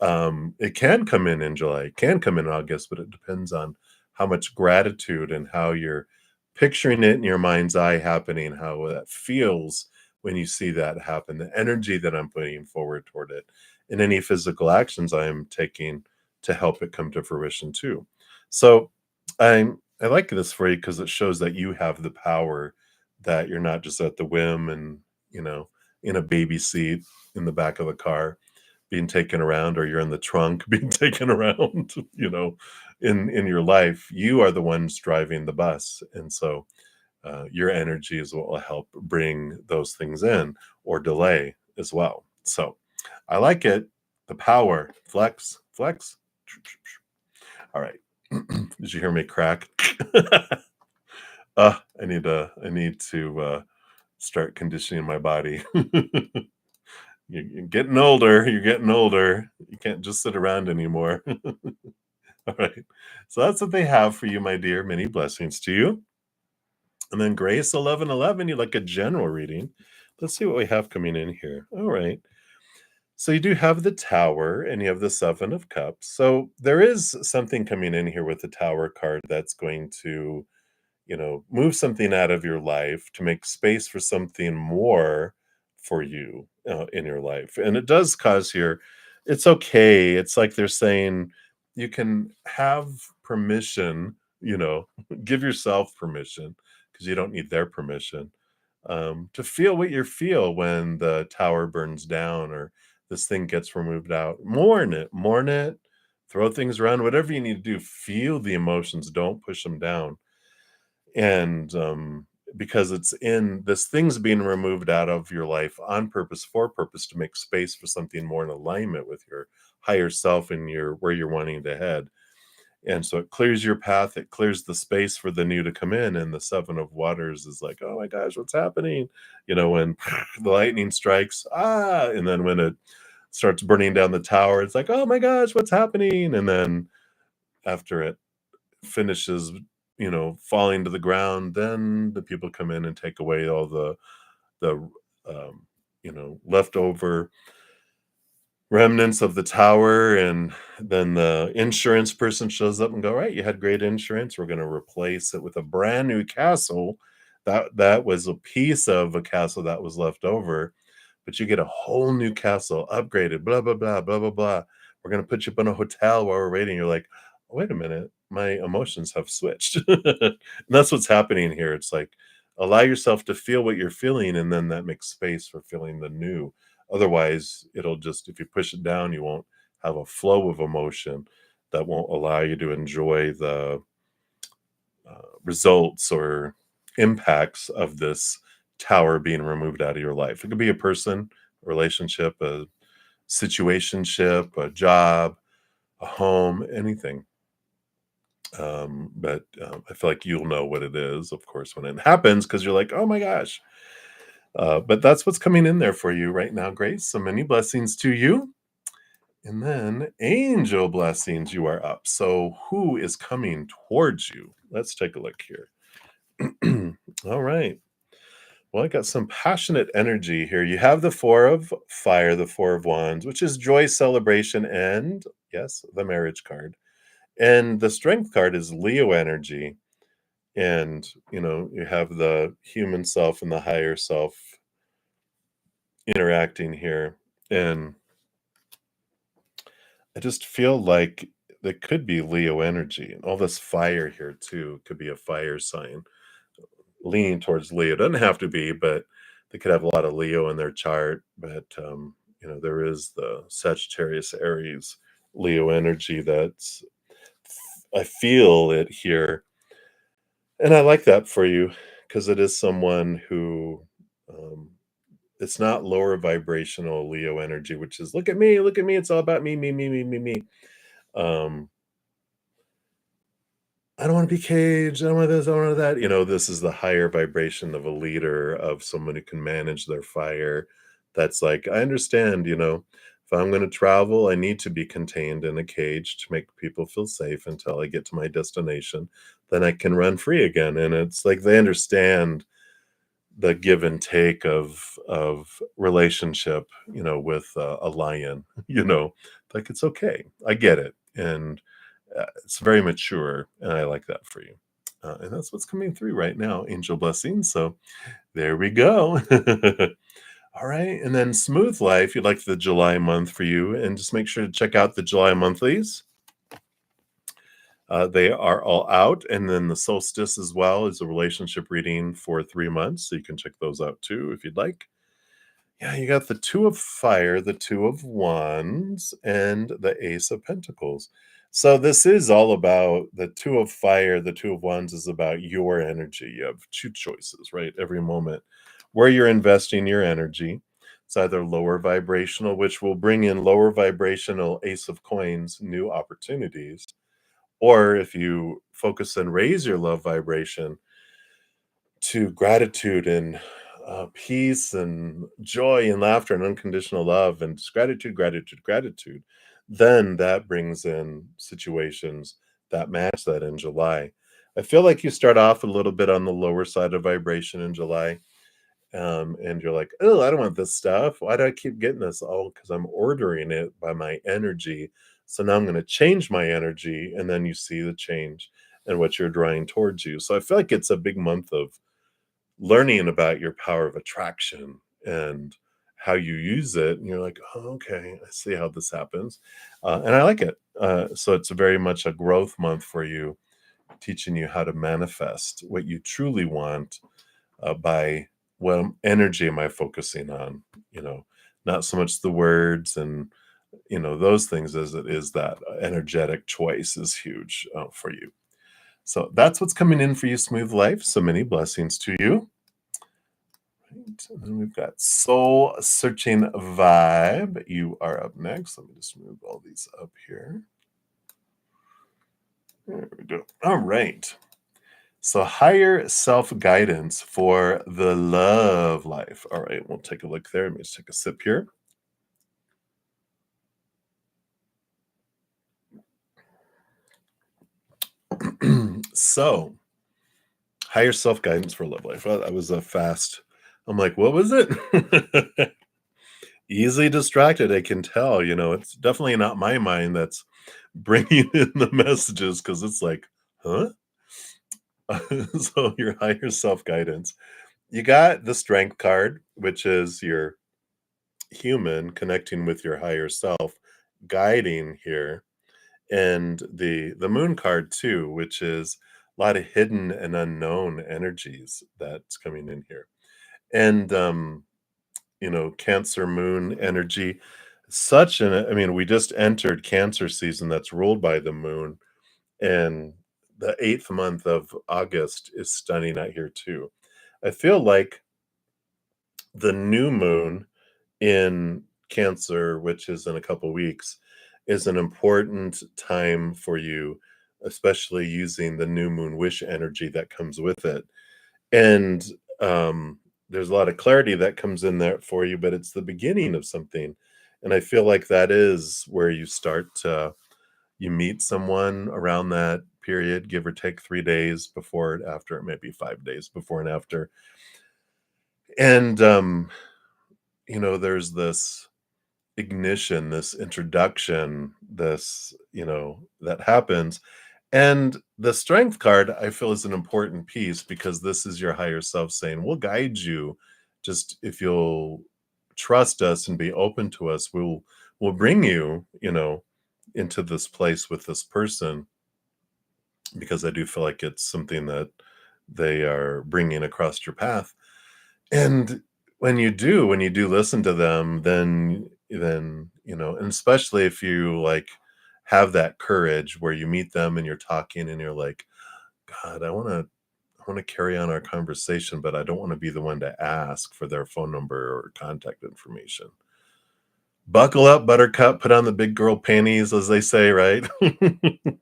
it can come in July, it can come in August, but it depends on how much gratitude and how you're picturing it in your mind's eye happening, how that feels when you see that happen, the energy that I'm putting forward toward it, and any physical actions I am taking to help it come to fruition too. So I like this for you because it shows that you have the power, that you're not just at the whim and you know in a baby seat in the back of a car being taken around, or you're in the trunk being taken around, in your life. You are the ones driving the bus. And so your energy is what will help bring those things in, or delay as well. So I like it. The power, flex. All right. Did you hear me crack? I need to start conditioning my body. You're getting older. You're getting older. You can't just sit around anymore. All right. So that's what they have for you, my dear. Many blessings to you. And then Grace 1111, you like a general reading. Let's see what we have coming in here. All right. So you do have the Tower and you have the Seven of Cups. So there is something coming in here with the Tower card that's going to move something out of your life to make space for something more for you in your life. And it does cause here, it's okay. It's like they're saying you can have permission, give yourself permission because you don't need their permission to feel what you feel when the tower burns down or this thing gets removed out. Mourn it, throw things around, whatever you need to do. Feel the emotions, don't push them down. And because it's in this thing's being removed out of your life on purpose, for purpose, to make space for something more in alignment with your higher self and your where you're wanting to head. And so it clears your path, it clears the space for the new to come in. And the Seven of Waters is like, oh my gosh, what's happening? When the lightning strikes, and then when it starts burning down the tower, it's like, oh my gosh, what's happening? And then after it finishes, falling to the ground, then the people come in and take away all the leftover remnants of the tower. And then the insurance person shows up and go, right, you had great insurance, we're going to replace it with a brand new castle. That was a piece of a castle that was left over, but you get a whole new castle, upgraded, blah blah blah blah blah blah. We're going to put you up in a hotel while we're waiting. You're like, wait a minute, my emotions have switched. And that's what's happening here. It's like, allow yourself to feel what you're feeling, and then that makes space for feeling the new. Otherwise, it'll just, if you push it down, you won't have a flow of emotion that won't allow you to enjoy the results or impacts of this tower being removed out of your life. It could be a person, a relationship, a situationship, a job, a home, anything. But I feel like you'll know what it is, of course, when it happens, because you're like, oh my gosh. But that's what's coming in there for you right now, Grace. So many blessings to you. And then angel blessings, you are up. So who is coming towards you? Let's take a look here. All right. Well, I got some passionate energy here. You have the Four of Fire, the Four of Wands, which is joy, celebration, and yes, the marriage card. And the Strength card is Leo energy. And, you have the human self and the higher self interacting here. And I just feel like there could be Leo energy, and all this fire here too could be a fire sign leaning towards Leo. It doesn't have to be, but they could have a lot of Leo in their chart. But there is the Sagittarius Aries Leo energy that's, I feel it here. And I like that for you because it is someone who um, it's not lower vibrational Leo energy, which is look at me, it's all about me, me, me, me, me, me. Um, I don't want to be caged. I don't want this. I don't want that. This is the higher vibration of a leader, of someone who can manage their fire. That's like, I understand, if I'm going to travel, I need to be contained in a cage to make people feel safe until I get to my destination. Then I can run free again. And it's like they understand the give and take of relationship, with a lion, like it's okay. I get it. And it's very mature, and I like that for you. And that's what's coming through right now, angel blessings. So there we go. All right. And then smooth life, you'd like the July month for you. And just make sure to check out the July monthlies. They are all out. And then the solstice as well is a relationship reading for 3 months. So you can check those out too if you'd like. Yeah, you got the Two of Fire, the Two of Wands, and the Ace of Pentacles. So this is all about the Two of Fire, the Two of Wands is about your energy. You have two choices, right? Every moment where you're investing your energy. It's either lower vibrational, which will bring in lower vibrational Ace of Coins, new opportunities, or if you focus and raise your love vibration to gratitude and peace and joy and laughter and unconditional love and just gratitude, gratitude, gratitude, then that brings in situations that match that in July. I feel like you start off a little bit on the lower side of vibration in July. And you're like, oh, I don't want this stuff. Why do I keep getting this? Oh, because I'm ordering it by my energy. So now I'm going to change my energy. And then you see the change. and what you're drawing towards you. So I feel like it's a big month of learning about your power of attraction and how you use it. And you're like, oh, okay, I see how this happens. And I like it. So it's very much a growth month for you, teaching you how to manifest what you truly want by what energy am I focusing on? You know, not so much the words and those things as it is that energetic choice is huge for you. So that's what's coming in for you, Smooth Life. So many blessings to you. Right. And then we've got Soul Searching Vibe. You are up next. Let me just move all these up here. There we go. All right. So higher self-guidance for the love life. All right, we'll take a look there. Let me just take a sip here. So higher self-guidance for love life. Well, that was a fast. I'm like, what was it? Easily distracted, I can tell. It's definitely not my mind that's bringing in the messages because it's like, huh? So your higher self-guidance. You got the strength card, which is your human connecting with your higher self, guiding here, and the moon card too, which is a lot of hidden and unknown energies that's coming in here. And Cancer moon energy, such an I mean, we just entered Cancer season that's ruled by the moon, and the 8th month of August is stunning out here too. I feel like the new moon in Cancer, which is in a couple weeks, is an important time for you, especially using the new moon wish energy that comes with it. And there's a lot of clarity that comes in there for you, but it's the beginning of something. And I feel like that is where you start to you meet someone around that period, give or take 3 days before and after, maybe 5 days before and after. And there's this ignition, this introduction, that happens. And the strength card, I feel, is an important piece because this is your higher self saying, we'll guide you. Just if you'll trust us and be open to us, we'll bring you, into this place with this person because I do feel like it's something that they are bringing across your path. And when you do listen to them, then and especially if you like have that courage where you meet them and you're talking and you're like, God, I want to carry on our conversation, but I don't want to be the one to ask for their phone number or contact information. Buckle up, buttercup, put on the big girl panties, as they say, right? And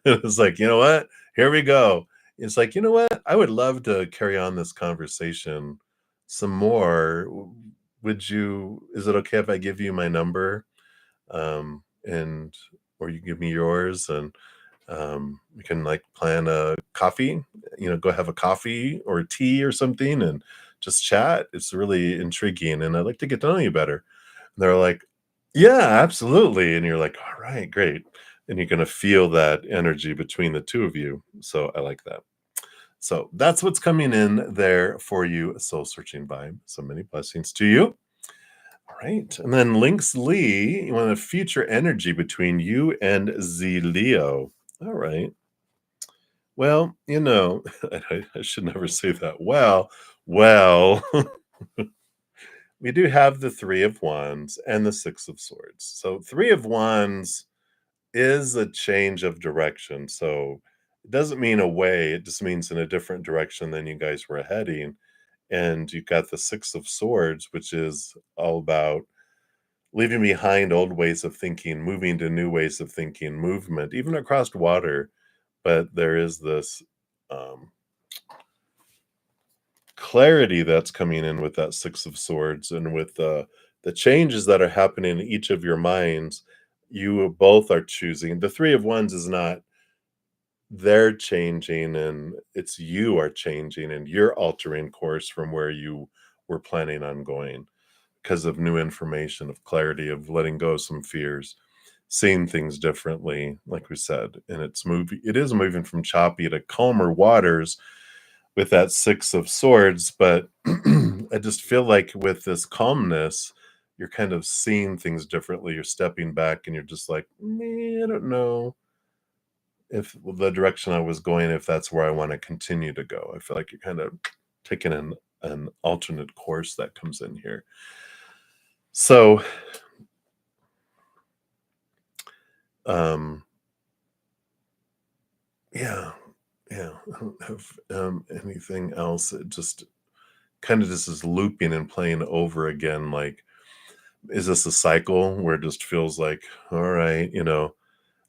it's like, you know what? Here we go. It's like, you know what? I would love to carry on this conversation some more. Is it okay if I give you my number? And or you give me yours and we can like plan a coffee, go have a coffee or tea or something and just chat. It's really intriguing and I'd like to get to know you better. And they're like, yeah, absolutely. And you're like, all right, great. And you're going to feel that energy between the two of you. So I like that. So that's what's coming in there for you, soul searching vibe. So many blessings to you. All right. And then Lynx Lee, you want a future energy between you and Z Leo. All right. Well, I should never say that. Well, we do have the Three of Wands and the Six of Swords. So, Three of Wands is a change of direction. So, it doesn't mean away, it just means in a different direction than you guys were heading. And you've got the Six of Swords, which is all about leaving behind old ways of thinking, moving to new ways of thinking, movement, even across water. But there is this um, clarity that's coming in with that Six of Swords and with the changes that are happening in each of your minds. You both are choosing. The Three of Wands is not they're changing, and it's you are changing, and you're altering course from where you were planning on going because of new information, of clarity, of letting go of some fears. seeing things differently, like we said, and it is moving from choppy to calmer waters with that 6 of swords, but I just feel like with this calmness, you're kind of seeing things differently. You're stepping back and you're just like, "Man, I don't know if the direction I was going, if that's where I wanna continue to go." I feel like you're kind of taking an alternate course that comes in here. So, um, yeah, yeah, I don't have, anything else. It just kinda just is looping and playing over again, like, is this a cycle where it just feels like, "All right,"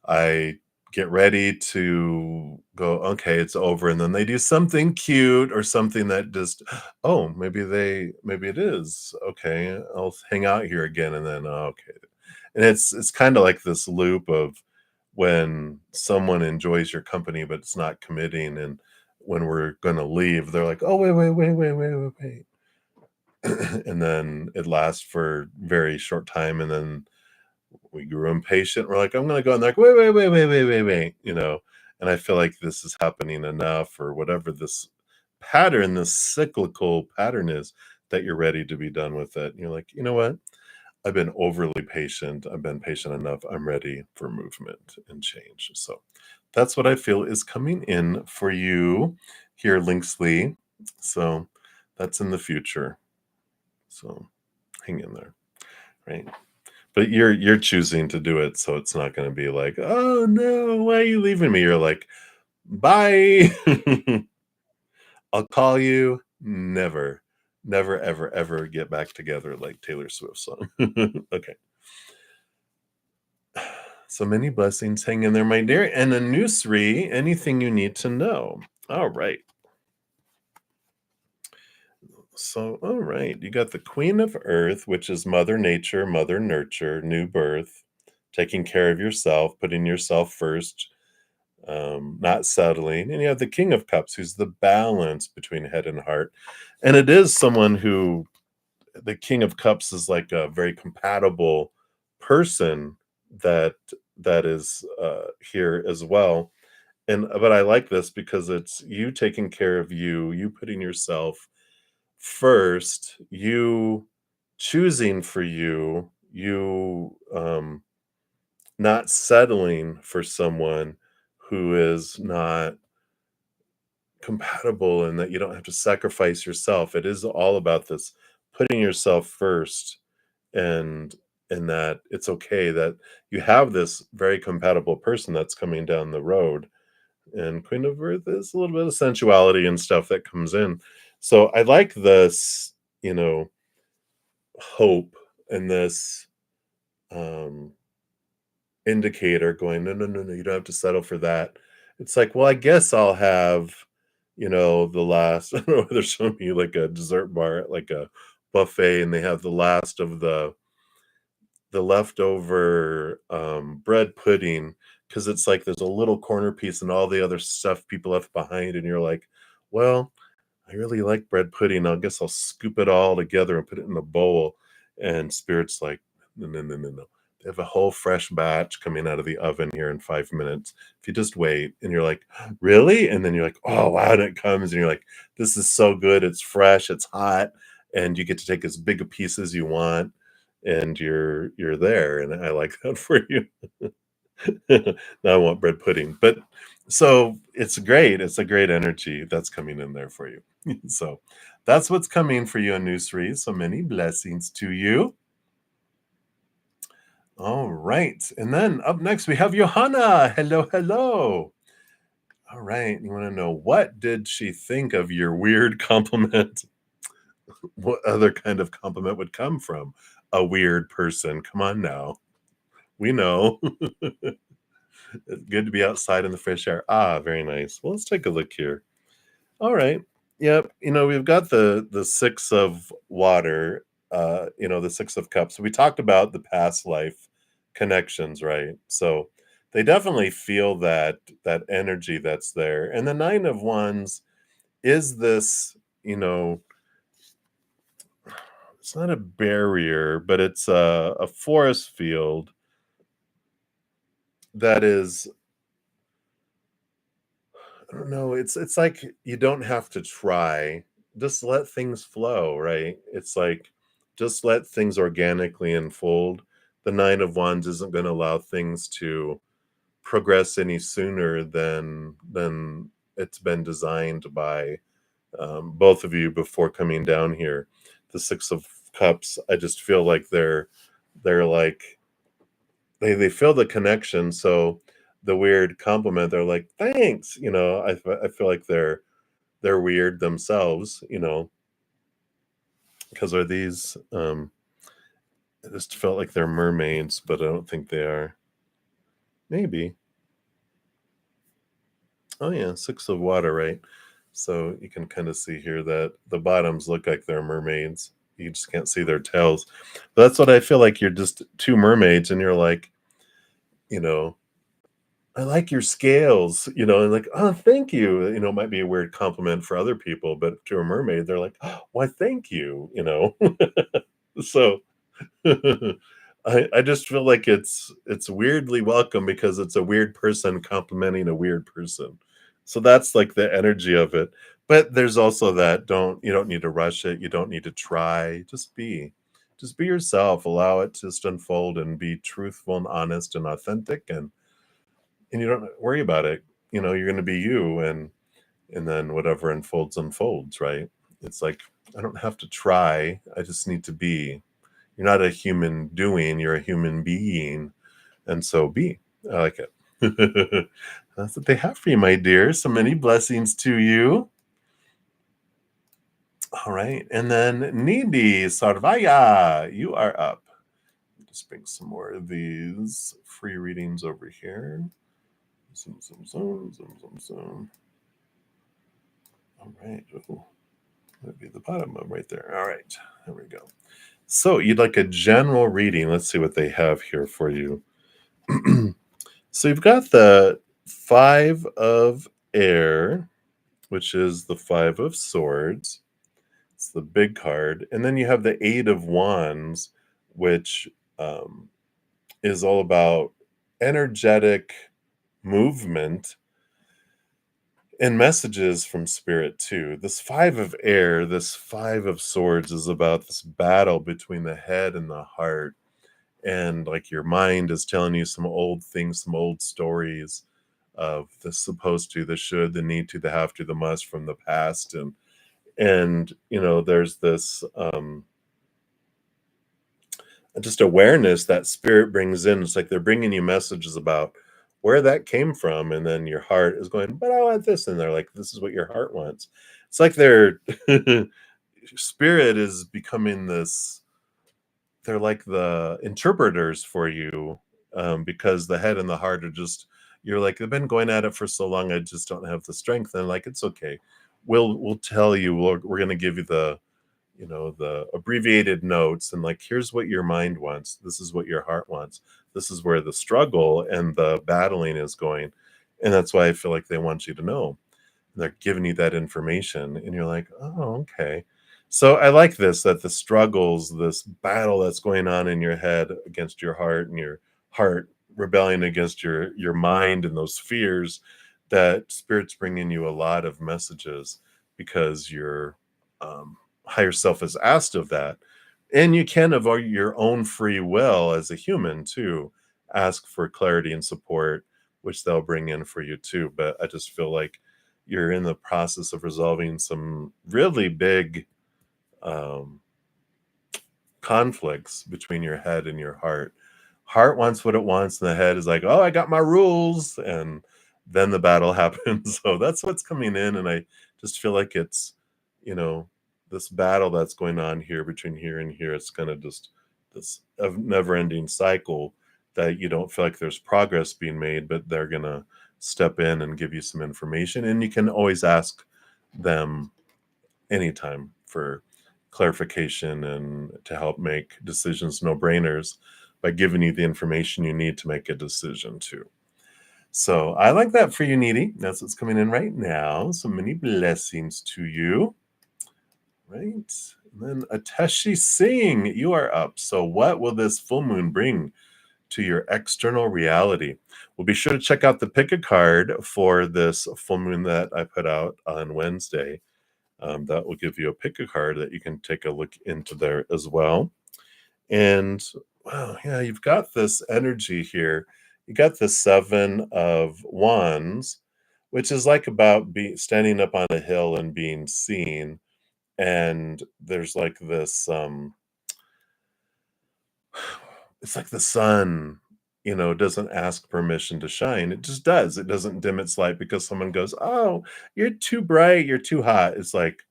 I get ready to go, "Okay, it's over," and then they do something cute or something that just, "Oh, maybe it is. Okay, I'll hang out here again," and then, "Oh, okay." And it's kinda like this loop of when someone enjoys your company, but it's not committing, and when we're gonna leave, they're like, "Oh, wait." And then it lasts for very short time, and then we grew impatient. We're like, I'm gonna go, and they're like, wait, And I feel like this is happening enough, or whatever this pattern, this cyclical pattern is, that you're ready to be done with it. And you're like, you know what? I've been overly patient. I've been patient enough. I'm ready for movement and change. So that's what I feel is coming in for you here, Linksley. So that's in the future. So hang in there, right? But you're choosing to do it, so it's not gonna be like, "Oh, no, why are you leaving me?" You're like, "Bye. I'll call you never. Never, ever, ever get back together," like Taylor Swift song. Okay. So many blessings. Hang in there, my dear. And a nursery, anything you need to know. All right. So, all right. You got the Queen of Earth, which is Mother Nature, Mother Nurture, new birth, taking care of yourself, putting yourself first, not settling. And you have the King of Cups, who's the balance between head and heart. And it is someone who, the King of Cups is like a very compatible person that is here as well. And but I like this because it's you taking care of you, you putting yourself first, you choosing for you, you not settling for someone who is not compatible, and that you don't have to sacrifice yourself. It is all about this putting yourself first, and that it's okay that you have this very compatible person that's coming down the road. And Queen of Earth is a little bit of sensuality and stuff that comes in. So I like this, hope, and this um indicator going, "No, no, no, no, you don't have to settle for that." It's like, well, I guess I'll have, the last I don't know, they're showing me like a dessert bar at like a buffet, and they have the last of the leftover bread pudding, because it's like there's a little corner piece and all the other stuff people left behind, and you're like, well, I really like bread pudding. I guess I'll scoop it all together and put it in a bowl. And Spirit's like, no, no, no, no, no. They have a whole fresh batch coming out of the oven here in 5 minutes. If you just wait, and you're like, really? And then you're like, oh, wow. And it comes, and you're like, this is so good. It's fresh, it's hot, and you get to take as big a piece as you want. And you're there. And I like that for you. Now I want bread pudding. But so it's great. It's a great energy that's coming in there for you. So that's what's coming for you on Newsread. So many blessings to you. All right. And then up next we have Johanna. Hello, hello. All right. You want to know, what did she think of your weird compliment? What other kind of compliment would come from a weird person? Come on now. We know. It's good to be outside in the fresh air. Ah, very nice. Well, let's take a look here. All right. Yep. We've got the 6 of water, the 6 of cups. We talked about the past life connections, right? So they definitely feel that energy that's there. And the 9 of wands is this, it's not a barrier, but it's a forest field that is, I don't know, it's like you don't have to try. Just let things flow, right? It's like just let things organically unfold. The 9 of Wands isn't gonna allow things to progress any sooner than it's been designed by, both of you before coming down here. The 6 of Cups, I just feel like they're like they feel the connection, so the weird compliment, they're like, "Thanks," I feel like they're weird themselves, because are these, I just felt like they're mermaids, but I don't think they are. Maybe. Oh, yeah, 6 of water, right? So you can kinda see here that the bottoms look like they're mermaids. You just can't see their tails. But that's what I feel like, you're just 2 mermaids, and you're like, you know I like your scales, and like, "Oh, thank you." It might be a weird compliment for other people, but to a mermaid, they're like, "Oh, why, thank you?" So, I just feel like it's weirdly welcome because it's a weird person complimenting a weird person. So that's like the energy of it. But there's also that you don't need to rush it, you don't need to try, just be. Just be yourself, allow it to just unfold and be truthful and honest and authentic, and you don't worry about it. You're gonna be you, and then whatever unfolds, unfolds, right? It's like, I don't have to try, I just need to be. You're not a human doing, you're a human being, and so be. I like it. That's what they have for you, my dear. So many blessings to you. All right, and then Nidhi Sarvaya, you are up. Just bring some more of these free readings over here. Zoom, zoom, zoom, zoom, zoom, zoom. All right. Oh, that'd be the bottom of right there. All right. There we go. So you'd like a general reading. Let's see what they have here for you. So you've got the 5 of air, which is the 5 of swords. It's the big card. And then you have the 8 of wands, which um, is all about energetic movement and messages from spirit too. This 5 of air, this 5 of swords is about this battle between the head and the heart. And like your mind is telling you some old things, some old stories of the supposed to, the should, the need to, the have to, the must from the past. And there's this just awareness that spirit brings in. It's like they're bringing you messages about where that came from, and then your heart is going, but I want this, and they're like, this is what your heart wants. It's like their spirit is becoming this, they're like the interpreters for you, because the head and the heart are just, you're like, I've been going at it for so long, I just don't have the strength. And like, it's okay, we'll tell you, we're going to give you the abbreviated notes, and like, here's what your mind wants, this is what your heart wants, this is where the struggle and the battling is going. And that's why I feel like they want you to know. They're giving you that information, and you're like, oh, okay. So I like this, that the struggles, this battle that's going on in your head against your heart, and your heart rebelling against your mind, and those fears, that spirit's bringing you a lot of messages, because your higher self has asked of that. And you can, of your own free will as a human too, ask for clarity and support, which they'll bring in for you too. But I just feel like you're in the process of resolving some really big um, conflicts between your head and your heart. Heart wants what it wants, and the head is like, oh, I got my rules. And then the battle happens. So that's what's coming in. And I just feel like it's, you know, this battle that's going on here between here and here. It's kind of just this never ending cycle that you don't feel like there's progress being made, but they're going to step in and give you some information. And you can always ask them anytime for clarification and to help make decisions no brainers by giving you the information you need to make a decision too. So I like that for you, Needy. That's what's coming in right now. So many blessings to you. Right. And then Ateshi Singh, you are up. So what will this full moon bring to your external reality. Well, be sure to check out the pick a card for this full moon that I put out on Wednesday. That will give you a pick a card that you can take a look into there as well. And wow, yeah, you've got this energy here. You got the Seven of Wands, which is like about standing up on a hill and being seen. And there's like this it's like the sun, doesn't ask permission to shine. It just does. It doesn't dim its light because someone goes, "Oh, you're too bright, you're too hot." It's like,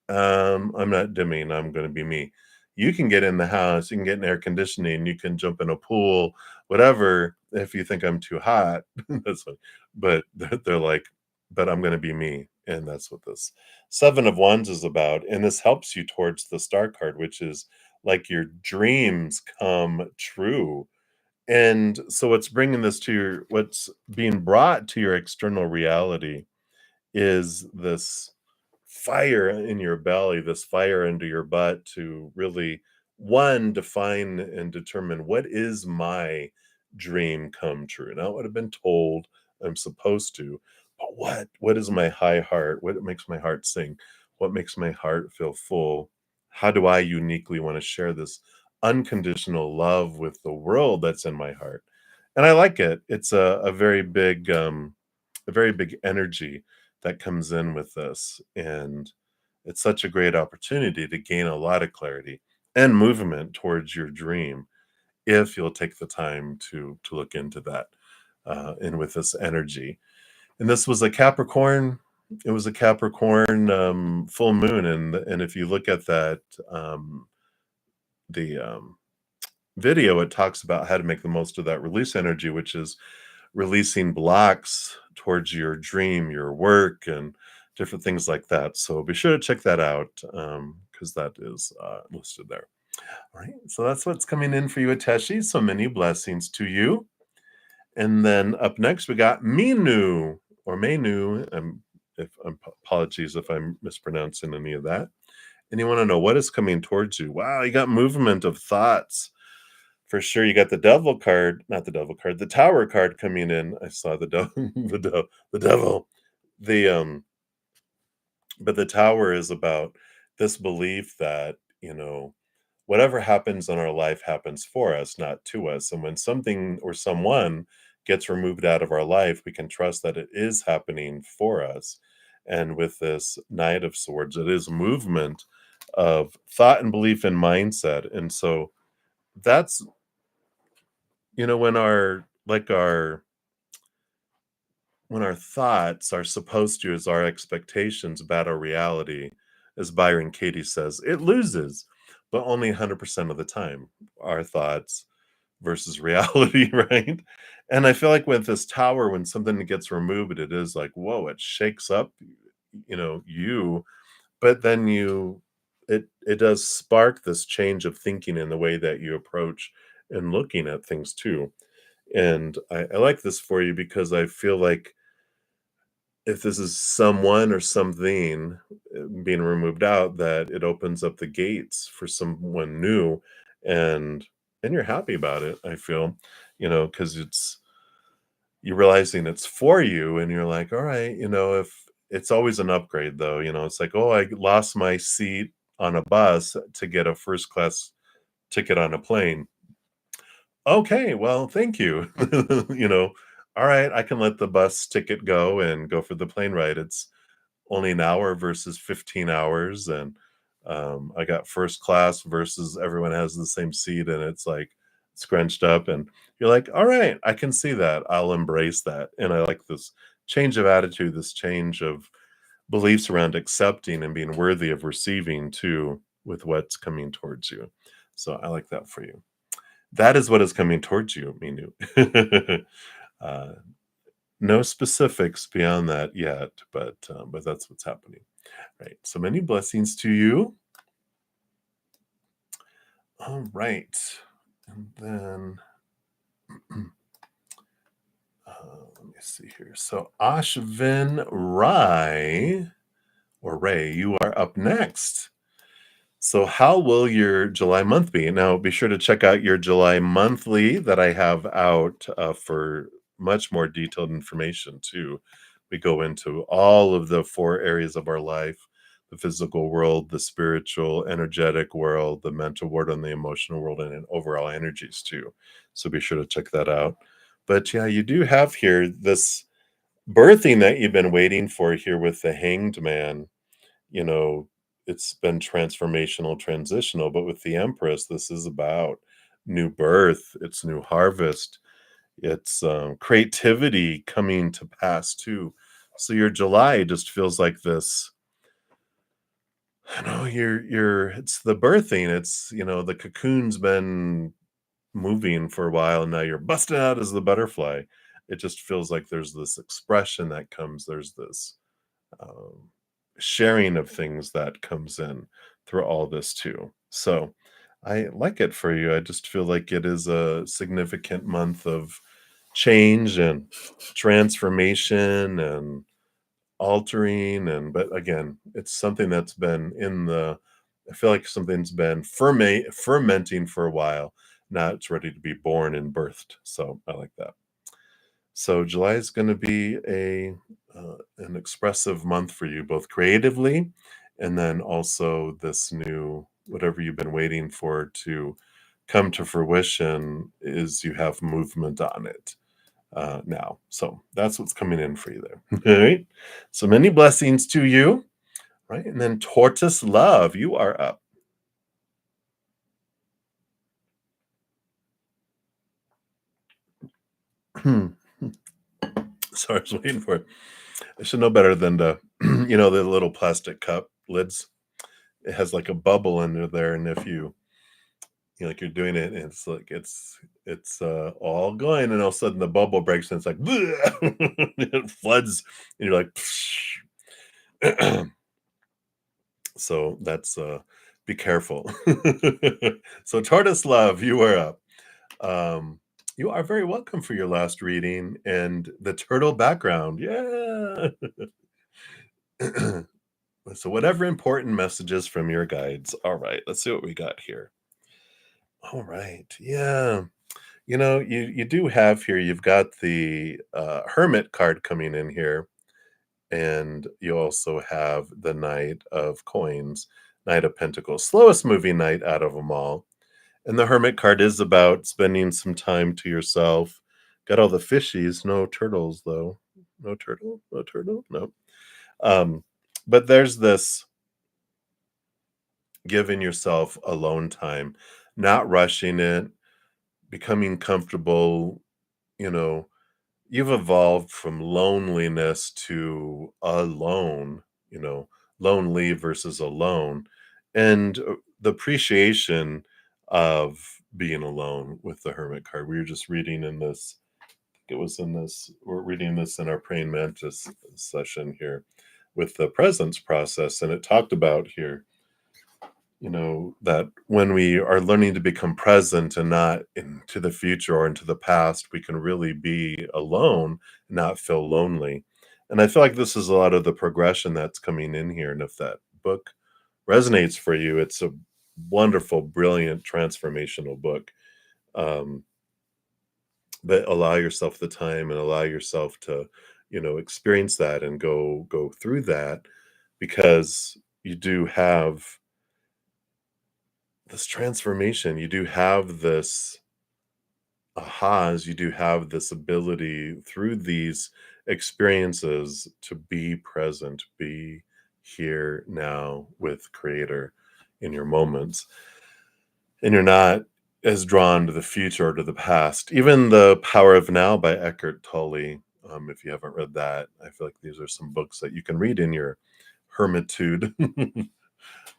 I'm not dimming, I'm gonna be me. You can get in the house, you can get in air conditioning, you can jump in a pool, whatever, if you think I'm too hot, that's fine. But they're like, "But I'm gonna be me," and that's what this Seven of Wands is about, and this helps you towards the Star card, which is like your dreams come true. And so what's being brought to your external reality is this fire in your belly, this fire under your butt to really, one, define and determine what is my dream come true. Not what I've been told I'm supposed to, but what is my high heart? What makes my heart sing? What makes my heart feel full? How do I uniquely want to share this unconditional love with the world that's in my heart? And I like it. It's a very big energy that comes in with this. And it's such a great opportunity to gain a lot of clarity and movement towards your dream if you'll take the time to look into that and with this energy. And this was a Capricorn. It was a Capricorn full moon, and if you look at that the video, it talks about how to make the most of that release energy, which is releasing blocks towards your dream, your work, and different things like that. So be sure to check that out because that is listed there. All right. So that's what's coming in for you, Ateshi. So many blessings to you. And then up next, we got Minu or Menu. Apologies if I'm mispronouncing any of that. And you want to know what is coming towards you. Wow, you got movement of thoughts for sure. You got the devil card, not the devil card, the tower card coming in. I saw the devil, the devil. The but the tower is about this belief that, whatever happens in our life happens for us, not to us. And when something or someone gets removed out of our life, we can trust that it is happening for us. And with this Knight of Swords, it is movement of thought and belief and mindset. And so that's when our thoughts are supposed to, as our expectations about our reality, as Byron Katie says, it loses, but only 100% of the time, our thoughts versus reality, right? And I feel like with this tower, when something gets removed, it is like, whoa, it shakes up, you, but then it does spark this change of thinking in the way that you approach and looking at things too. And I like this for you because I feel like if this is someone or something being removed out, that it opens up the gates for someone new, and you're happy about it. I feel, because you're realizing it's for you, and you're like, all right, if it's always an upgrade, though, it's like, oh, I lost my seat on a bus to get a first class ticket on a plane. Okay, well, thank you. All right, I can let the bus ticket go and go for the plane ride. It's only an hour versus 15 hours, and I got first class versus everyone has the same seat, and it's like scrunched up, and you're like, all right, I can see that. I'll embrace that. And I like this change of attitude, this change of beliefs around accepting and being worthy of receiving too with what's coming towards you. So I like that for you. That is what is coming towards you, Minu. uh, no specifics beyond that yet, but that's what's happening. Right. So many blessings to you. All right. And then let me see here. So Ashvin Rai, or Ray, you are up next. So, how will your July month be? Now, be sure to check out your July monthly that I have out for much more detailed information, too. We go into all of the four areas of our life: the physical world, the spiritual, energetic world, the mental world, and the emotional world, and then overall energies, too. So, be sure to check that out. But yeah, you do have here this birthing that you've been waiting for here with the hanged man. you know, it's been transformational, transitional, but with the Empress, this is about new birth, it's new harvest, it's creativity coming to pass too. So your July just feels like this. I know you're it's the birthing. It's the cocoon's been moving for a while, and now you're busting out as the butterfly. It just feels like there's this expression that comes. There's this um, sharing of things that comes in through all this too. So I like it for you. I just feel like it is a significant month of change and transformation and altering, and but again, it's something that's been in the I feel like something's been fermenting for a while. Now it's ready to be born and birthed. So I like that. So July is going to be a an expressive month for you, both creatively, and then also this new whatever you've been waiting for to come to fruition is you have movement on it now. So that's what's coming in for you there. All right. So many blessings to you. Right. And then tortoise love, you are up. Sorry, I was waiting for it. I should know better than the, the little plastic cup lids. It has like a bubble under there, and if like you're doing it, and it's like it's all going, and all of a sudden the bubble breaks, and it's like it floods, and you're like, so that's be careful. So tortoise love, you are up. Um, you are very welcome for your last reading and the turtle background. Yeah. So whatever important messages from your guides. All right, let's see what we got here. All right. Yeah. You do have here, you've got the hermit card coming in here, and you also have the Knight of Coins, Knight of Pentacles, slowest moving knight out of them all. And the hermit card is about spending some time to yourself. Got all the fishies, no turtles though. No turtle, no turtle, no. Um, but there's this giving yourself alone time, not rushing it, becoming comfortable. You know, you've evolved from loneliness to alone, lonely versus alone, and the appreciation of being alone with the hermit card. We were just reading in this, it was in this, we're reading this in our praying mantis session here with the presence process, and it talked about here that when we are learning to become present and not into the future or into the past, we can really be alone and not feel lonely. And I feel like this is a lot of the progression that's coming in here. And if that book resonates for you, it's a wonderful, brilliant, transformational book. Um, but allow yourself the time and allow yourself to, experience that and go through that, because you do have this transformation, you do have this ahas, you do have this ability through these experiences to be present, be here now with creator in your moments, and you're not as drawn to the future or to the past. Even The Power of Now by Eckhart Tolle, if you haven't read that, I feel like these are some books that you can read in your hermitude.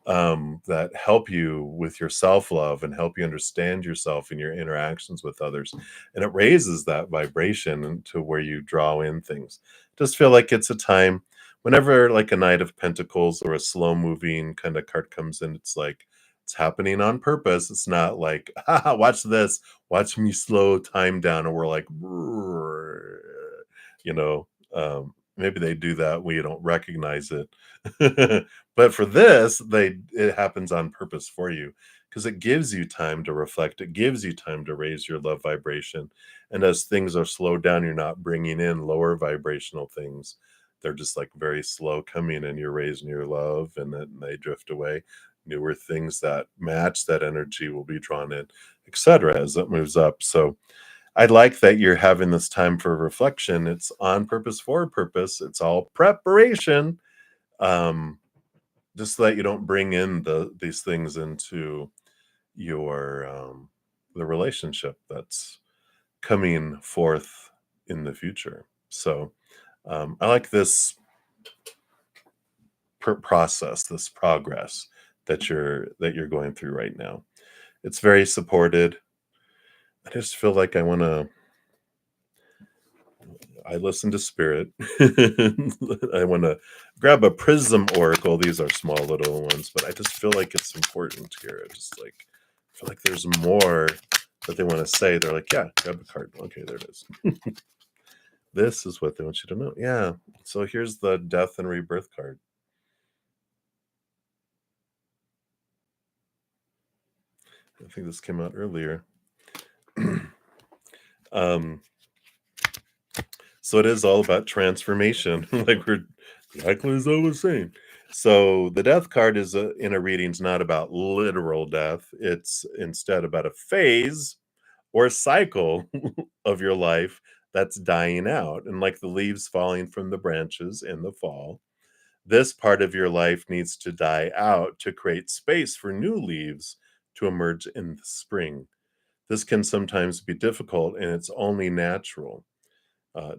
That help you with your self love and help you understand yourself and your interactions with others. And it raises that vibration to where you draw in things. Just feel like it's a time whenever, like, a Knight of Pentacles or a slow moving kind of card comes in, it's like it's happening on purpose. It's not like, haha, watch this, watch me slow time down. And we're like, you know, maybe they do that when you don't recognize it. But for this, it happens on purpose for you because it gives you time to reflect. It gives you time to raise your love vibration. And as things are slowed down, you're not bringing in lower vibrational things. They're just like very slow coming, and you're raising your love, and then they drift away. Newer things that match that energy will be drawn in, etc., as it moves up. So I like that you're having this time for reflection. It's on purpose for a purpose. It's all preparation. Um, just so that you don't bring in these things into your the relationship that's coming forth in the future. So I like this process, this progress that you're going through right now. It's very supported. I just feel like I listen to spirit. I want to grab a prism oracle. These are small little ones, but I just feel like it's important here. I just like feel like there's more that they want to say. They're like, yeah, grab a card. Okay, there it is. This is what they want you to know. Yeah. So here's the death and rebirth card. I think this came out earlier. um, so it is all about transformation, like we're exactly as I was saying. So the death card is in a reading's not about literal death. It's instead about a phase or cycle of your life that's dying out. And like the leaves falling from the branches in the fall, this part of your life needs to die out to create space for new leaves to emerge in the spring. This can sometimes be difficult, and it's only natural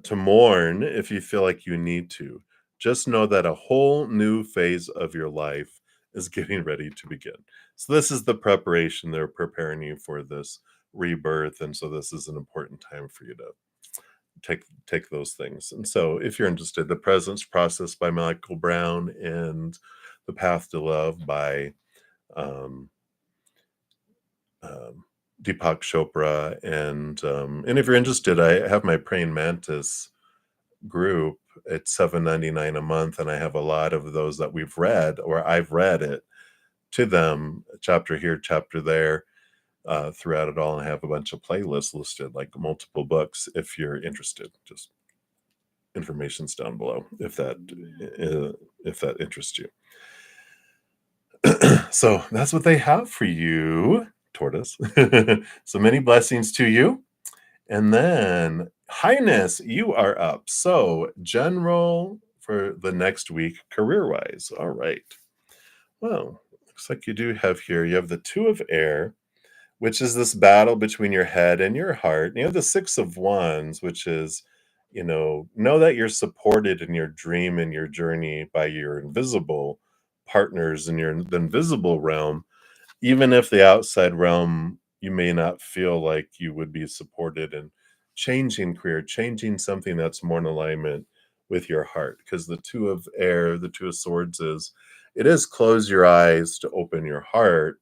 to mourn if you feel like you need to. Just know that a whole new phase of your life is getting ready to begin. So, this is the preparation. They're preparing you for this rebirth. And so, this is an important time for you to take those things. And so, if you're interested, The Presence Process by Michael Brown and The Path to Love by um, um, Deepak Chopra. And if you're interested, I have my Praying Mantis group. It's $7.99 a month, and I have a lot of those that we've read, or I've read it to them, chapter here, chapter there, throughout it all. And I have a bunch of playlists listed, like multiple books, if you're interested. Just information's down below if that interests you. So that's what they have for you, tortoise. So many blessings to you. And then, Highness, you are up. So, general for the next week, career wise. All right. Well, looks like you have the Two of Air, which is this battle between your head and your heart. And you have the Six of Wands, which is, know that you're supported in your dream and your journey by your invisible partners in the invisible realm, even if the outside realm you may not feel like you would be supported in changing career, changing something that's more in alignment with your heart. Because the Two of Air, the Two of Swords it is close your eyes to open your heart,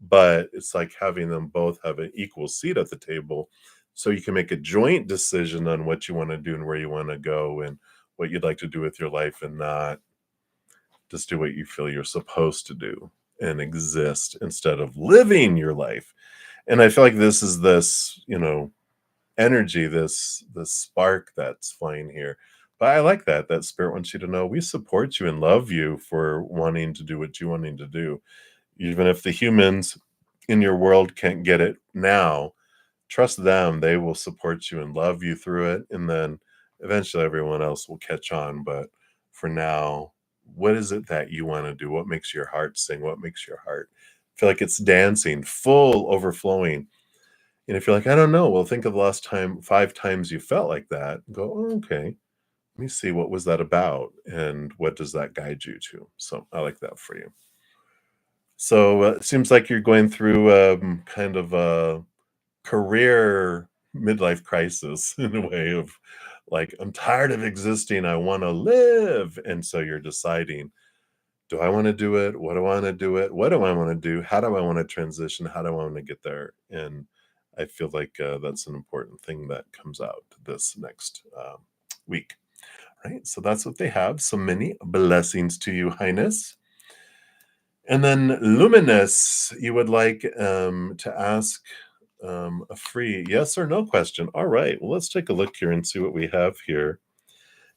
but it's like having them both have an equal seat at the table so you can make a joint decision on what you want to do and where you want to go and what you'd like to do with your life, and not just do what you feel you're supposed to do and exist instead of living your life. And I feel like this is energy, this spark that's flying here. But I like that spirit wants you to know we support you and love you for wanting to do what you wanting to do. Even if the humans in your world can't get it now, trust them. They will support you and love you through it. And then eventually everyone else will catch on. But for now, what is it that you want to do? What makes your heart sing? What makes your heart feel like it's dancing, full, overflowing? And if you're like, I don't know, well, think of the last 5 times you felt like that. Go, oh, okay. Let me see, what was that about? And what does that guide you to? So I like that for you. So it seems like you're going through kind of a career midlife crisis in a way of like, I'm tired of existing. I want to live. And so you're deciding, do I want to do it? What do I want to do it? What do I want to do? How do I want to transition? How do I want to get there? And I feel like that's an important thing that comes out this next week. Right, so that's what they have. So many blessings to you, Highness. And then Luminous, you would like to ask a free yes or no question. All right, well, let's take a look here and see what we have here.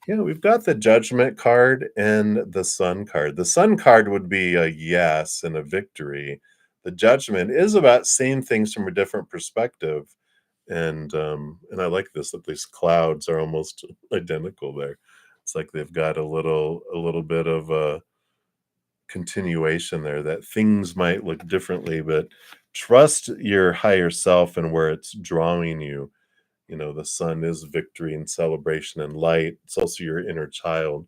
Yeah, we've got the Judgment card and the Sun card. The Sun card would be a yes and a victory. The Judgment is about seeing things from a different perspective, and I like this that these clouds are almost identical there. It's like they've got a little bit of a continuation there that things might look differently, but trust your higher self and where it's drawing you. You know, the sun is victory and celebration and light. It's also your inner child.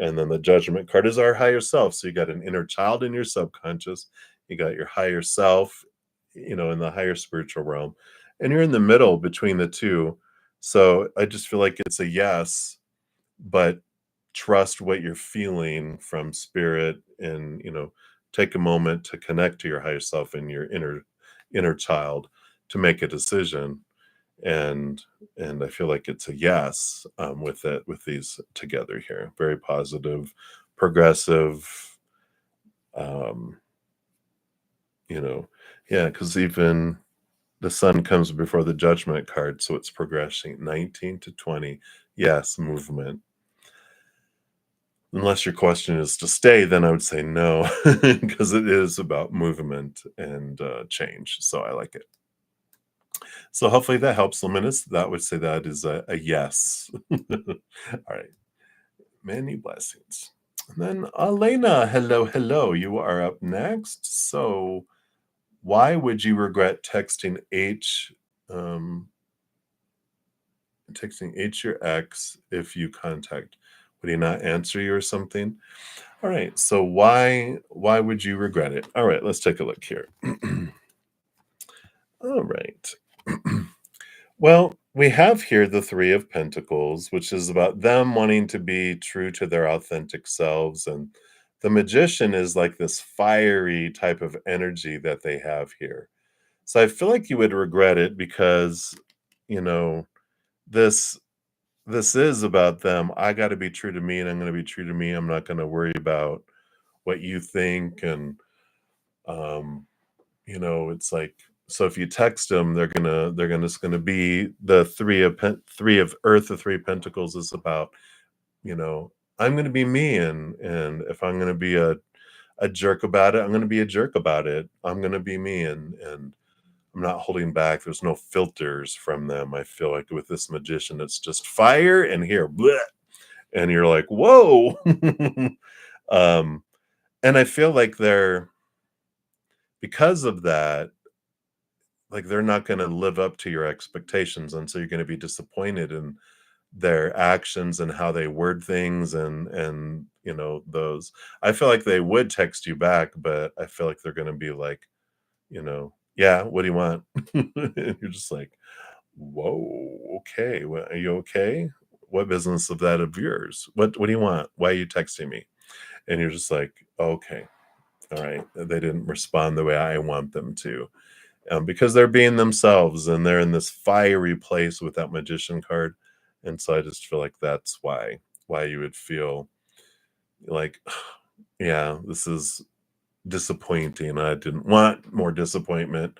And then the judgment card is our higher self. So you got an inner child in your subconscious, you got your higher self, in the higher spiritual realm, and you're in the middle between the two. So I just feel like it's a yes, but trust what you're feeling from spirit, and take a moment to connect to your higher self and your inner child to make a decision. And I feel like it's a yes, with these together here. Very positive, progressive, um, you know, yeah, because even the sun comes before the judgment card, so it's progressing 19 to 20. Yes, movement. Unless your question is to stay, then I would say no, because it is about movement and change. So I like it. So hopefully that helps, Luminous. That would say that is a yes. All right. Many blessings. And then Elena, hello, hello. You are up next. So why would you regret um, texting H your ex if you contact? Would he not answer you or something? All right. So why would you regret it? All right, let's take a look here. All right. Well, we have here the 3 of Pentacles, which is about them wanting to be true to their authentic selves, and the Magician is like this fiery type of energy that they have here. So I feel like you would regret it because, you know, this this is about them. I gotta be true to me, and I'm gonna be true to me. I'm not gonna worry about what you think, and, um it's like, so if you text them, they're gonna just gonna be the 3 of Earth. The 3 of Pentacles is about, you know, I'm gonna be me, and if I'm gonna be a jerk about it, I'm gonna be a jerk about it. I'm gonna be me, and I'm not holding back. There's no filters from them. I feel like with this Magician, it's just fire and here, bleh, and you're like, whoa. um, and I feel like they're because of that, like they're not going to live up to your expectations, and so you're going to be disappointed in their actions and how they word things, and those. I feel like they would text you back, but I feel like they're going to be like, yeah, what do you want? And you're just like, whoa, okay, are you okay? What business of that of yours? What do you want? Why are you texting me? And you're just like, okay, all right, they didn't respond the way I want them to, because they're being themselves and they're in this fiery place with that Magician card. And so I just feel like that's why you would feel like, yeah, this is disappointing. I didn't want more disappointment,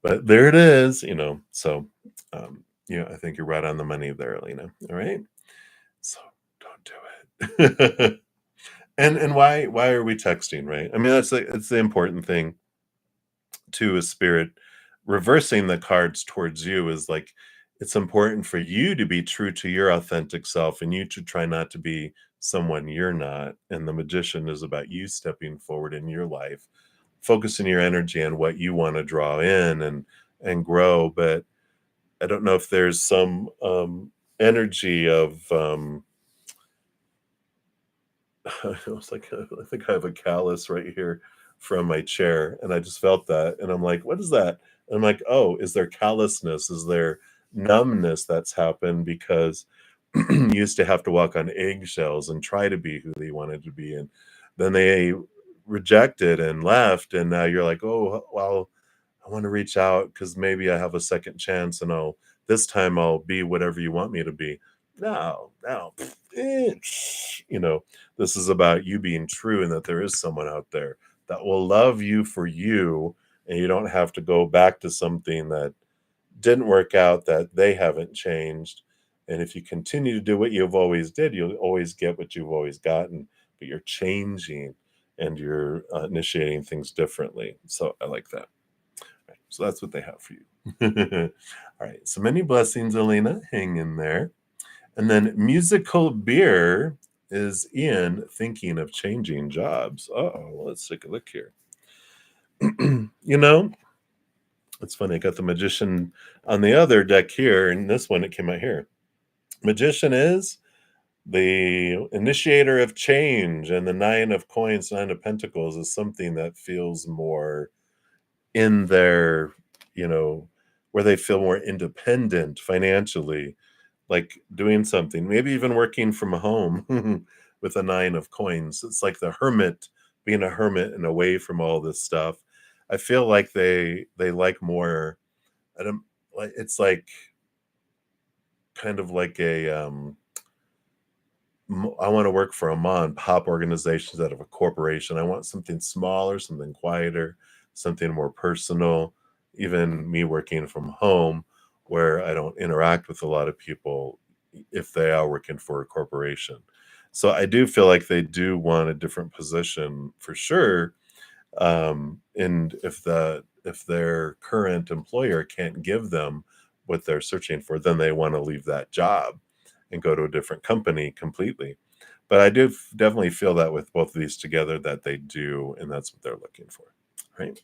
but there it is. So I think you're right on the money there, Lena. All right. So don't do it. And why are we texting, right? I mean, it's the important thing to a spirit. Reversing the cards towards you is like, it's important for you to be true to your authentic self, and you to try not to be someone you're not. And the Magician is about you stepping forward in your life, focusing your energy on what you want to draw in and grow. But I don't know if there's some energy of I was like, I think I have a callus right here from my chair, and I just felt that, and I'm like, "What is that?" And I'm like, "Oh, is there callousness? Is there numbness that's happened because you used to have to walk on eggshells and try to be who they wanted to be, and then they rejected and left, and now you're like, oh, well, I want to reach out because maybe I have a second chance, and this time I'll be whatever you want me to be." No, no. eh, you know, this is about you being true and that there is someone out there that will love you for you, and you don't have to go back to something that didn't work out, that they haven't changed. And if you continue to do what you've always did, you'll always get what you've always gotten, but you're changing and you're initiating things differently. So I like that. So that's what they have for you. All right. So many blessings, Elena. Hang in there. And then musical beer is in thinking of changing jobs. Oh, let's take a look here. you know, it's funny. I got the magician on the other deck here, and this one it came out here. Magician is the initiator of change, and the nine of coins, nine of pentacles is something that feels more in their, where they feel more independent financially, like doing something, maybe even working from home with a nine of coins. It's like the hermit, being a hermit and away from all this stuff. I feel like they like more. I don't like. It's like kind of like a. I want to work for a mom and pop organization instead of a corporation. I want something smaller, something quieter, something more personal. Even me working from home, where I don't interact with a lot of people if they are working for a corporation. So I do feel like they do want a different position for sure. And if their current employer can't give them what they're searching for, then they want to leave that job and go to a different company completely. But I do definitely feel that with both of these together that they do, and that's what they're looking for, right?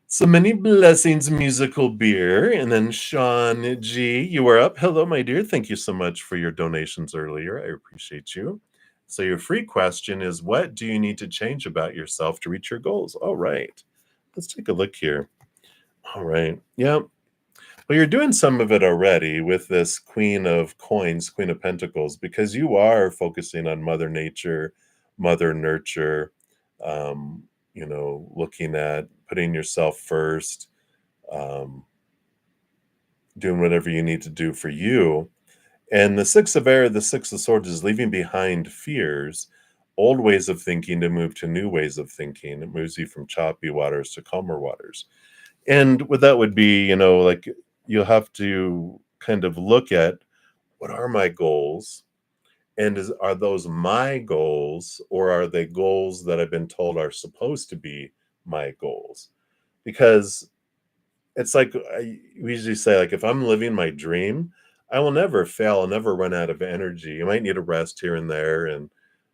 So many blessings, musical beer. And then Sean G, you are up. Hello, my dear. Thank you so much for your donations earlier. I appreciate you. So your free question is, what do you need to change about yourself to reach your goals? All right. Let's take a look here. All right. Yeah. Well, you're doing some of it already with this Queen of Coins, Queen of Pentacles, because you are focusing on Mother Nature, Mother Nurture, looking at putting yourself first, um, doing whatever you need to do for you. And the Six of Air, the Six of Swords is leaving behind fears, old ways of thinking to move to new ways of thinking. It moves you from choppy waters to calmer waters. And what that would be, like you'll have to kind of look at, what are my goals? And are those my goals, or are they goals that I've been told are supposed to be my goals? Because it's like we usually say, like, if I'm living my dream, I will never fail. I'll never run out of energy. You might need a rest here and there. And,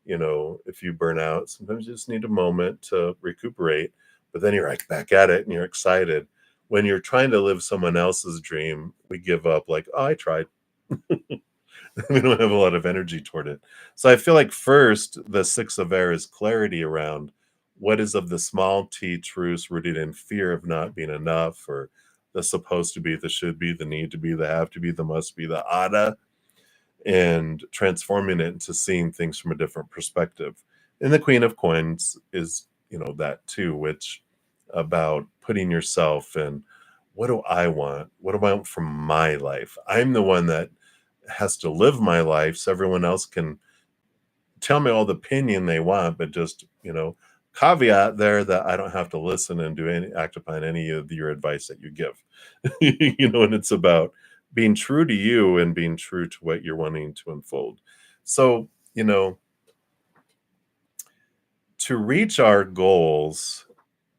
if you burn out, sometimes you just need a moment to recuperate. But then you're right back at it and you're excited. When you're trying to live someone else's dream, we give up like, oh, I tried. We don't have a lot of energy toward it. So I feel like first, the Six of Air is clarity around what is of the small t truths rooted in fear of not being enough, or the supposed to be, the should be, the need to be, the have to be, the must be, the oughta, and transforming it into seeing things from a different perspective. And the Queen of Coins is, that too, which about putting yourself in, what do I want? What do I want from my life? I'm the one that has to live my life, so everyone else can tell me all the opinion they want, but just, caveat there that I don't have to listen and act upon any of your advice that you give. And it's about being true to you and being true to what you're wanting to unfold. So, to reach our goals,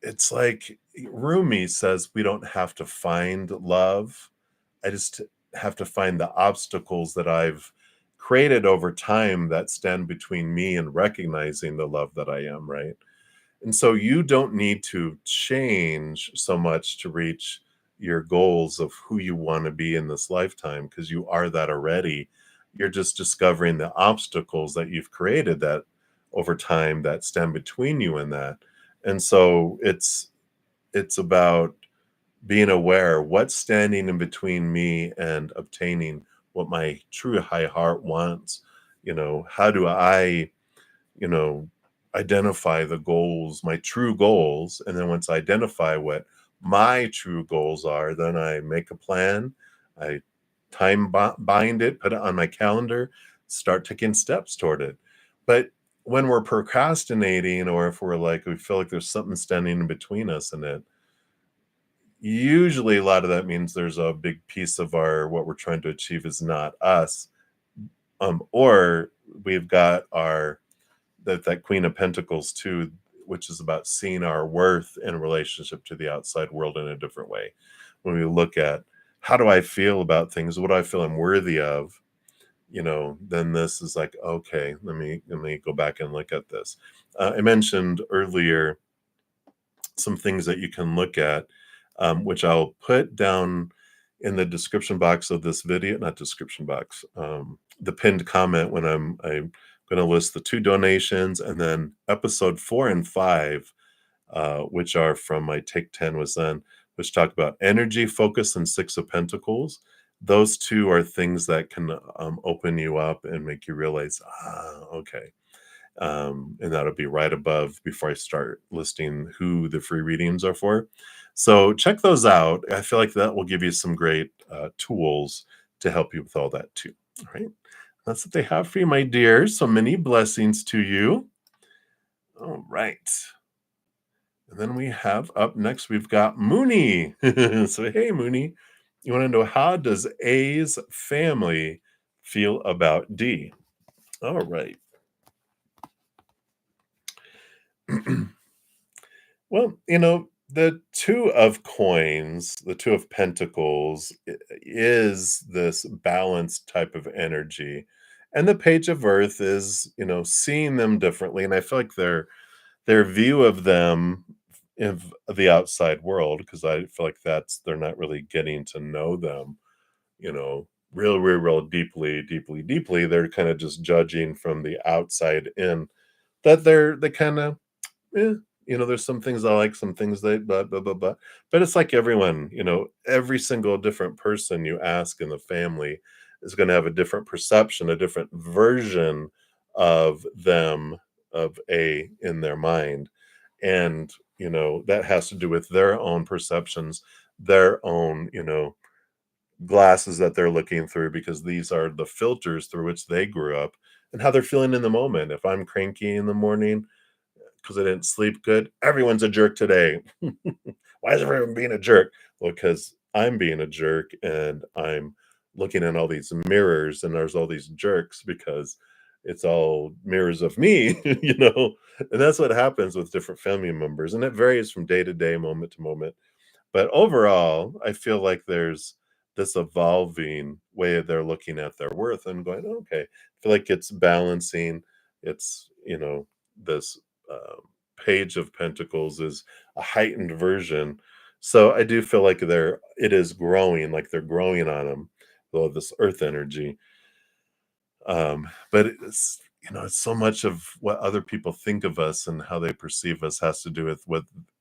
it's like Rumi says, we don't have to find love. I just have to find the obstacles that I've created over time that stand between me and recognizing the love that I am, right? And so you don't need to change so much to reach your goals of who you want to be in this lifetime, because you are that already. You're just discovering the obstacles that you've created that over time that stand between you and that. And so it's about being aware what's standing in between me and obtaining what my true high heart wants. How do I, you know identify the goals, my true goals? And then once I identify what my true goals are, then I make a plan. I bind it, put it on my calendar, start taking steps toward it. But when we're procrastinating, or if we're like, we feel like there's something standing in between us and it, usually a lot of that means there's a big piece of our what we're trying to achieve is not us. Or we've got our that Queen of Pentacles too, which is about seeing our worth in relationship to the outside world in a different way. When we look at, how do I feel about things? What do I feel I'm worthy of? Then this is like, okay, let me go back and look at this. I mentioned earlier some things that you can look at, which I'll put down in the description box of this video, not description box, the pinned comment, when I'm going to list the two donations, and then episode 4 and 5, which are from my Take 10 was then, which talk about energy, focus, and Six of Pentacles. Those two are things that can open you up and make you realize, okay. And that'll be right above before I start listing who the free readings are for. So check those out. I feel like that will give you some great tools to help you with all that too. All right. That's what they have for you, my dears. So many blessings to you. All right. And then we have up next, we've got Mooney. So, hey, Mooney, you want to know, how does A's family feel about D? All right. Well, the Two of Coins, the Two of Pentacles is this balanced type of energy. And the Page of Earth is, seeing them differently. And I feel like their view of them of the outside world, because I feel like they're not really getting to know them, real deeply, deeply, deeply. They're kind of just judging from the outside in, that they kind of, yeah, there's some things I like, some things they, blah. But it's like everyone, every single different person you ask in the family is going to have a different perception, a different version of them, of A, in their mind. And, that has to do with their own perceptions, their own, glasses that they're looking through, because these are the filters through which they grew up and how they're feeling in the moment. If I'm cranky in the morning, because I didn't sleep good, everyone's a jerk today. Why is everyone being a jerk? Well, because I'm being a jerk and I'm looking in all these mirrors, and there's all these jerks because it's all mirrors of me, And that's what happens with different family members. And it varies from day to day, moment to moment. But overall, I feel like there's this evolving way they're looking at their worth and going, okay, I feel like it's balancing. It's, this Page of Pentacles is a heightened version. So I do feel like it is growing, like they're growing on them, though, this earth energy. But it's so much of what other people think of us and how they perceive us has to do with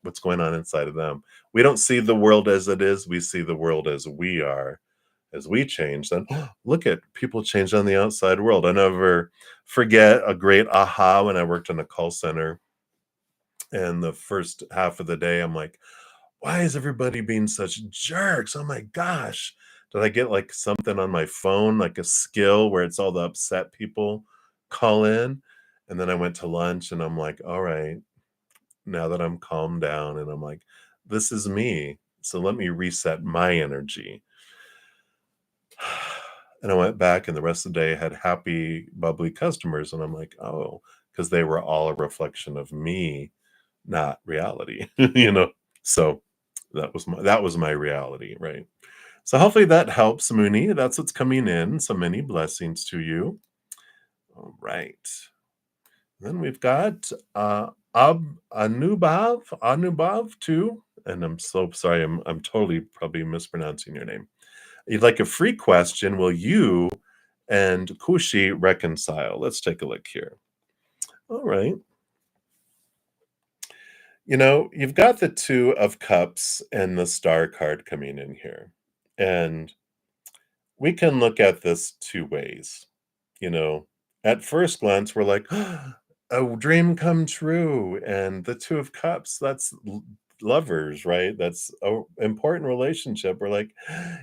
what's going on inside of them. We don't see the world as it is. We see the world as we are. As we change, then look at people change on the outside world. I never forget a great aha when I worked in a call center. And the first half of the day, I'm like, why is everybody being such jerks? Oh my gosh. Did I get like something on my phone, like a skill where it's all the upset people call in? And then I went to lunch and I'm like, all right, now that I'm calmed down, and I'm like, this is me. So let me reset my energy. And I went back, and the rest of the day had happy, bubbly customers. And I'm like, oh, because they were all a reflection of me, not reality, So that was my reality, right? So hopefully that helps, Mooney. That's what's coming in. So many blessings to you. All right. Then we've got Anubhav too. And I'm so sorry, I'm totally probably mispronouncing your name. You'd like a free question. Will you and Kushi reconcile? Let's take a look here. All right. You've got the Two of Cups and the Star card coming in here. And we can look at this two ways. You know, at first glance, we're like, a dream come true. And the Two of Cups, that's lovers, right? That's a important relationship. We're like,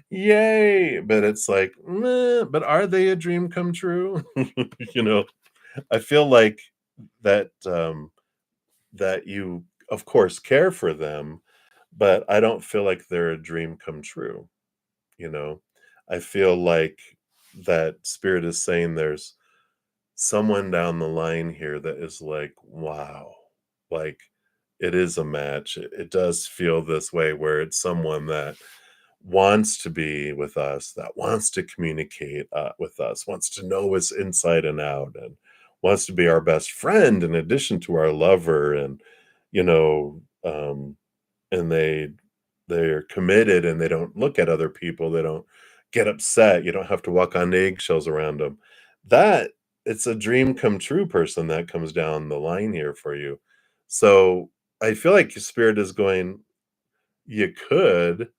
yay! But it's like, meh, but are they a dream come true? You know, I feel like that you, of course, care for them, but I don't feel like they're a dream come true, you know? I feel like that spirit is saying there's someone down the line here that is like, wow, like it is a match. It does feel this way where it's someone that wants to be with us, that wants to communicate with us, wants to know us inside and out, and wants to be our best friend in addition to our lover. And, you know, and they're committed and they don't look at other people, they don't get upset, you don't have to walk on eggshells around them. That it's a dream come true person that comes down the line here for you. So I feel like your spirit is going, you could,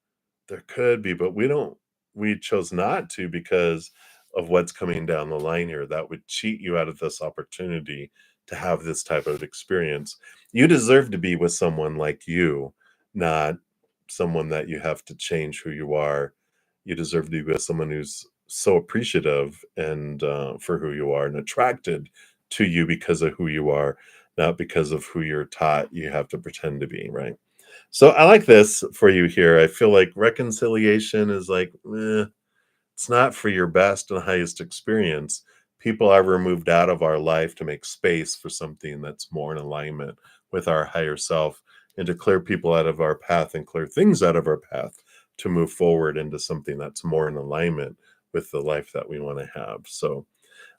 there could be, but we chose not to because of what's coming down the line here. That would cheat you out of this opportunity to have this type of experience. You deserve to be with someone like you, not someone that you have to change who you are. You deserve to be with someone who's so appreciative and for who you are and attracted to you because of who you are, not because of who you're taught you have to pretend to be, right? So I like this for you here. I feel like reconciliation is like, it's not for your best and highest experience. People are removed out of our life to make space for something that's more in alignment with our higher self and to clear people out of our path and clear things out of our path to move forward into something that's more in alignment with the life that we want to have. So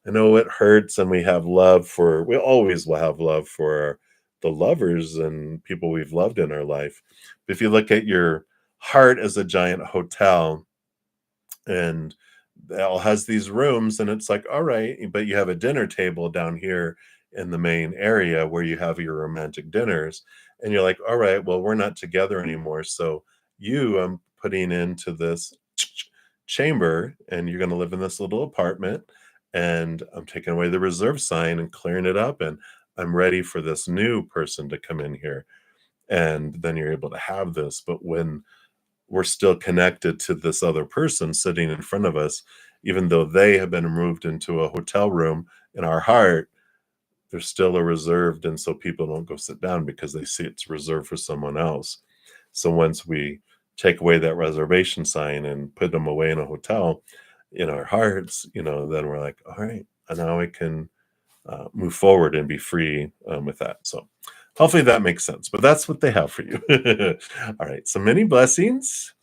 I know it hurts, and we always will have love for the lovers and people we've loved in our life. But if you look at your heart as a giant hotel and it all has these rooms, and it's like, all right, but you have a dinner table down here in the main area where you have your romantic dinners, and you're like, all right, well, we're not together anymore. So I'm putting into this chamber, and you're going to live in this little apartment, and I'm taking away the reserve sign and clearing it up, and I'm ready for this new person to come in here. And then you're able to have this. But when we're still connected to this other person sitting in front of us, even though they have been moved into a hotel room in our heart, there's still a reserved. And so people don't go sit down because they see it's reserved for someone else. So once we take away that reservation sign and put them away in a hotel in our hearts, then we're like, all right, and now I can move forward and be free with that. So hopefully that makes sense. But that's what they have for you. All right. So many blessings.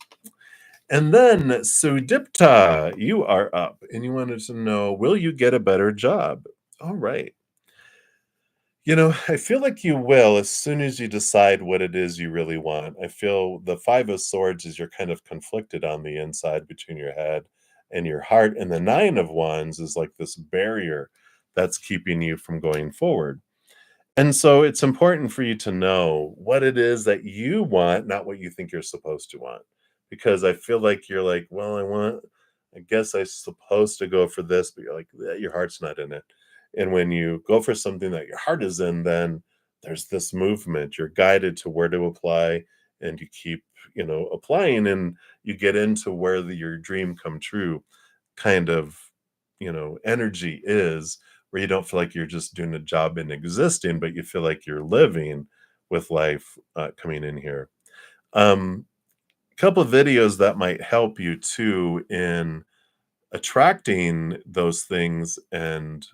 And then Sudipta, you are up and you wanted to know, will you get a better job? All right. I feel like you will as soon as you decide what it is you really want. I feel the Five of Swords is you're kind of conflicted on the inside between your head and your heart. And the Nine of Wands is like this barrier that's keeping you from going forward. And so it's important for you to know what it is that you want, not what you think you're supposed to want. Because I feel like you're like, well, I guess I'm supposed to go for this, but you're like, your heart's not in it. And when you go for something that your heart is in, then there's this movement. You're guided to where to apply and you keep, applying and you get into where your dream come true kind of, energy is where you don't feel like you're just doing a job in existing, but you feel like you're living with life coming in here. A couple of videos that might help you too in attracting those things and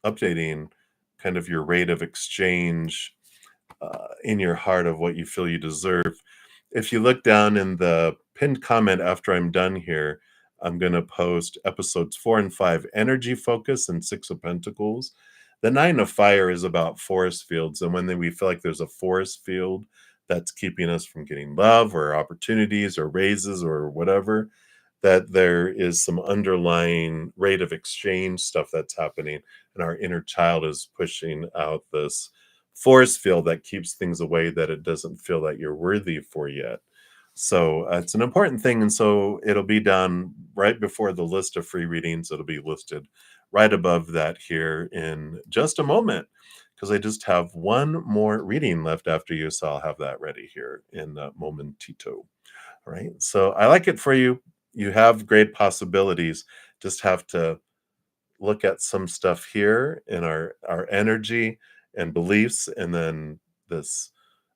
updating kind of your rate of exchange in your heart of what you feel you deserve. If you look down in the pinned comment after I'm done here, I'm going to post episodes 4 and 5, Energy Focus and Six of Pentacles. The Nine of Fire is about forest fields. And when we feel like there's a forest field that's keeping us from getting love or opportunities or raises or whatever, that there is some underlying rate of exchange stuff that's happening. And our inner child is pushing out this force field that keeps things away that it doesn't feel that you're worthy for yet. So it's an important thing. And so it'll be done right before the list of free readings. It'll be listed right above that here in just a moment. because I just have one more reading left after you, so I'll have that ready here in a momentito. All right. So I like it for you. You have great possibilities. Just have to look at some stuff here in our energy and beliefs, and then this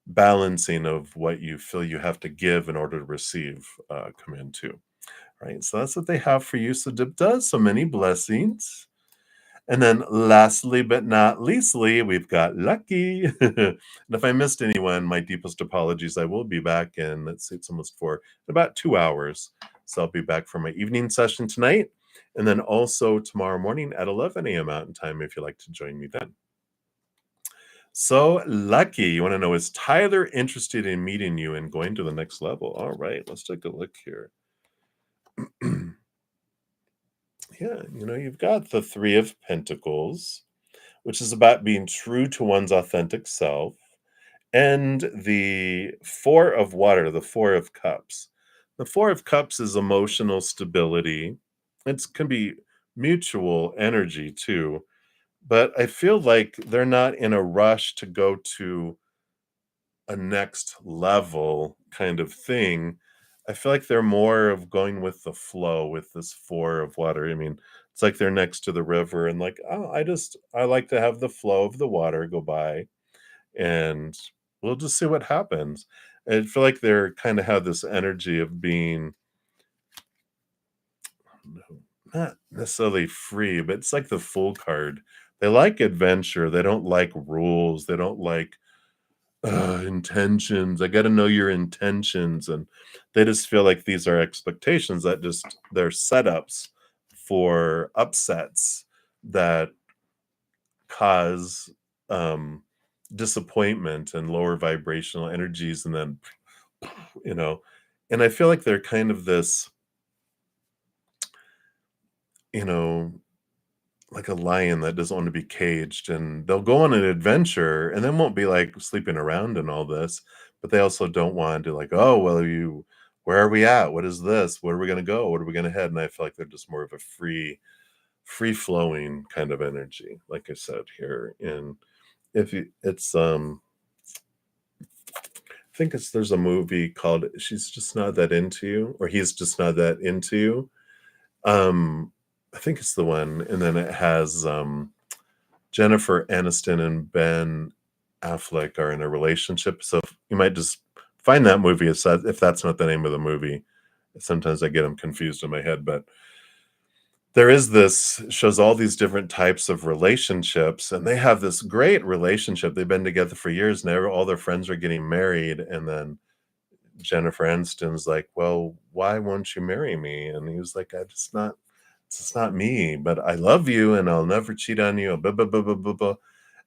balancing of what you feel you have to give in order to receive come into. Right. So that's what they have for you. So Dip does so many blessings. And then lastly but not leastly, we've got Lucky. And if I missed anyone, my deepest apologies. I will be back in, let's see, it's almost 4, in about 2 hours. So I'll be back for my evening session tonight, and then also tomorrow morning at 11 a.m. Mountain Time if you'd like to join me then. So, Lucky, you wanna know, is Tyler interested in meeting you and going to the next level? All right, let's take a look here. Yeah, you've got the 3 of Pentacles, which is about being true to one's authentic self, and the 4 of Water, the 4 of Cups. The 4 of Cups is emotional stability. It can be mutual energy too, but I feel like they're not in a rush to go to a next level kind of thing. I feel like they're more of going with the flow with this 4 of Water. I mean, it's like they're next to the river and like, "Oh, I like to have the flow of the water go by, and we'll just see what happens." I feel like they're kinda have this energy of being, no, not necessarily free, but it's like the Fool card. They like adventure, they don't like rules, they don't like intentions. I gotta know your intentions, and they just feel like these are expectations that just they're setups for upsets that cause, um, disappointment and lower vibrational energies, and then, you know and I feel like they're kind of this, you know, like a lion that doesn't want to be caged, and they'll go on an adventure and then won't be like sleeping around and all this, but they also don't want to like, oh well, you where are we at, what is this, where are we going to go, what are we going to head, and I feel like they're just more of a free flowing kind of energy, like I said here. And if you it's I think there's a movie called She's Just Not That Into You, or He's Just Not That Into You. I think it's the one, and then it has Jennifer Aniston and Ben Affleck are in a relationship, so you might just find that movie if that's not the name of the movie. Sometimes I get them confused in my head, but there is this shows all these different types of relationships, and they have this great relationship. They've been together for years, and all their friends are getting married, and then Jennifer Aniston's like, "Well, why won't you marry me?" And he was like, it's just not me, but I love you and I'll never cheat on you, blah, blah, blah, blah, blah, blah."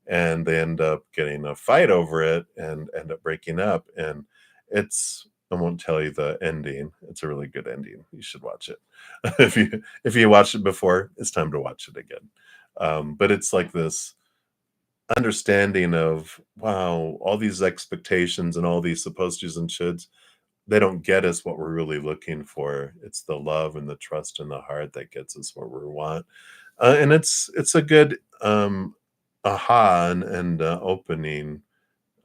And they end up getting a fight over it and end up breaking up. And I won't tell you the ending. It's a really good ending. You should watch it. If you watched it before, it's time to watch it again. But it's like this understanding of, wow, all these expectations and all these supposed tos and shoulds, they don't get us what we're really looking for. It's the love and the trust in the heart that gets us what we want. And it's a good aha and opening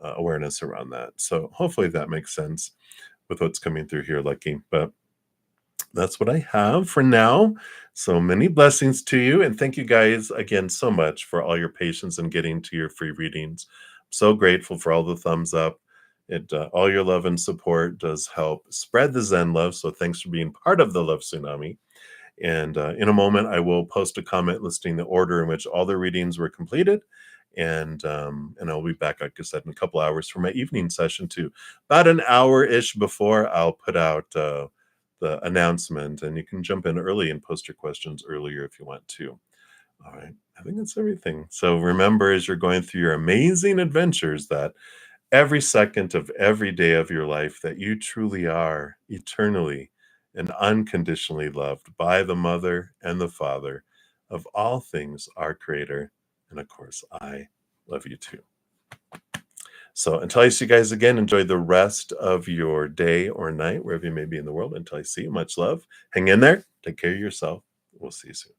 awareness around that. So hopefully that makes sense with what's coming through here, Lucky. But that's what I have for now. So many blessings to you. And thank you guys again so much for all your patience and getting to your free readings. I'm so grateful for all the thumbs up. All your love and support does help spread the Zen love. So thanks for being part of the love tsunami. And in a moment, I will post a comment listing the order in which all the readings were completed. And I'll be back, like I said, in a couple hours for my evening session too. About an hour-ish before I'll put out the announcement, and you can jump in early and post your questions earlier if you want to. All right, I think that's everything. So remember, as you're going through your amazing adventures, that every second of every day of your life, that you truly are eternally and unconditionally loved by the Mother and the Father of all things, our Creator. And of course, I love you too. So until I see you guys again, enjoy the rest of your day or night, wherever you may be in the world. Until I see you, much love. Hang in there. Take care of yourself. We'll see you soon.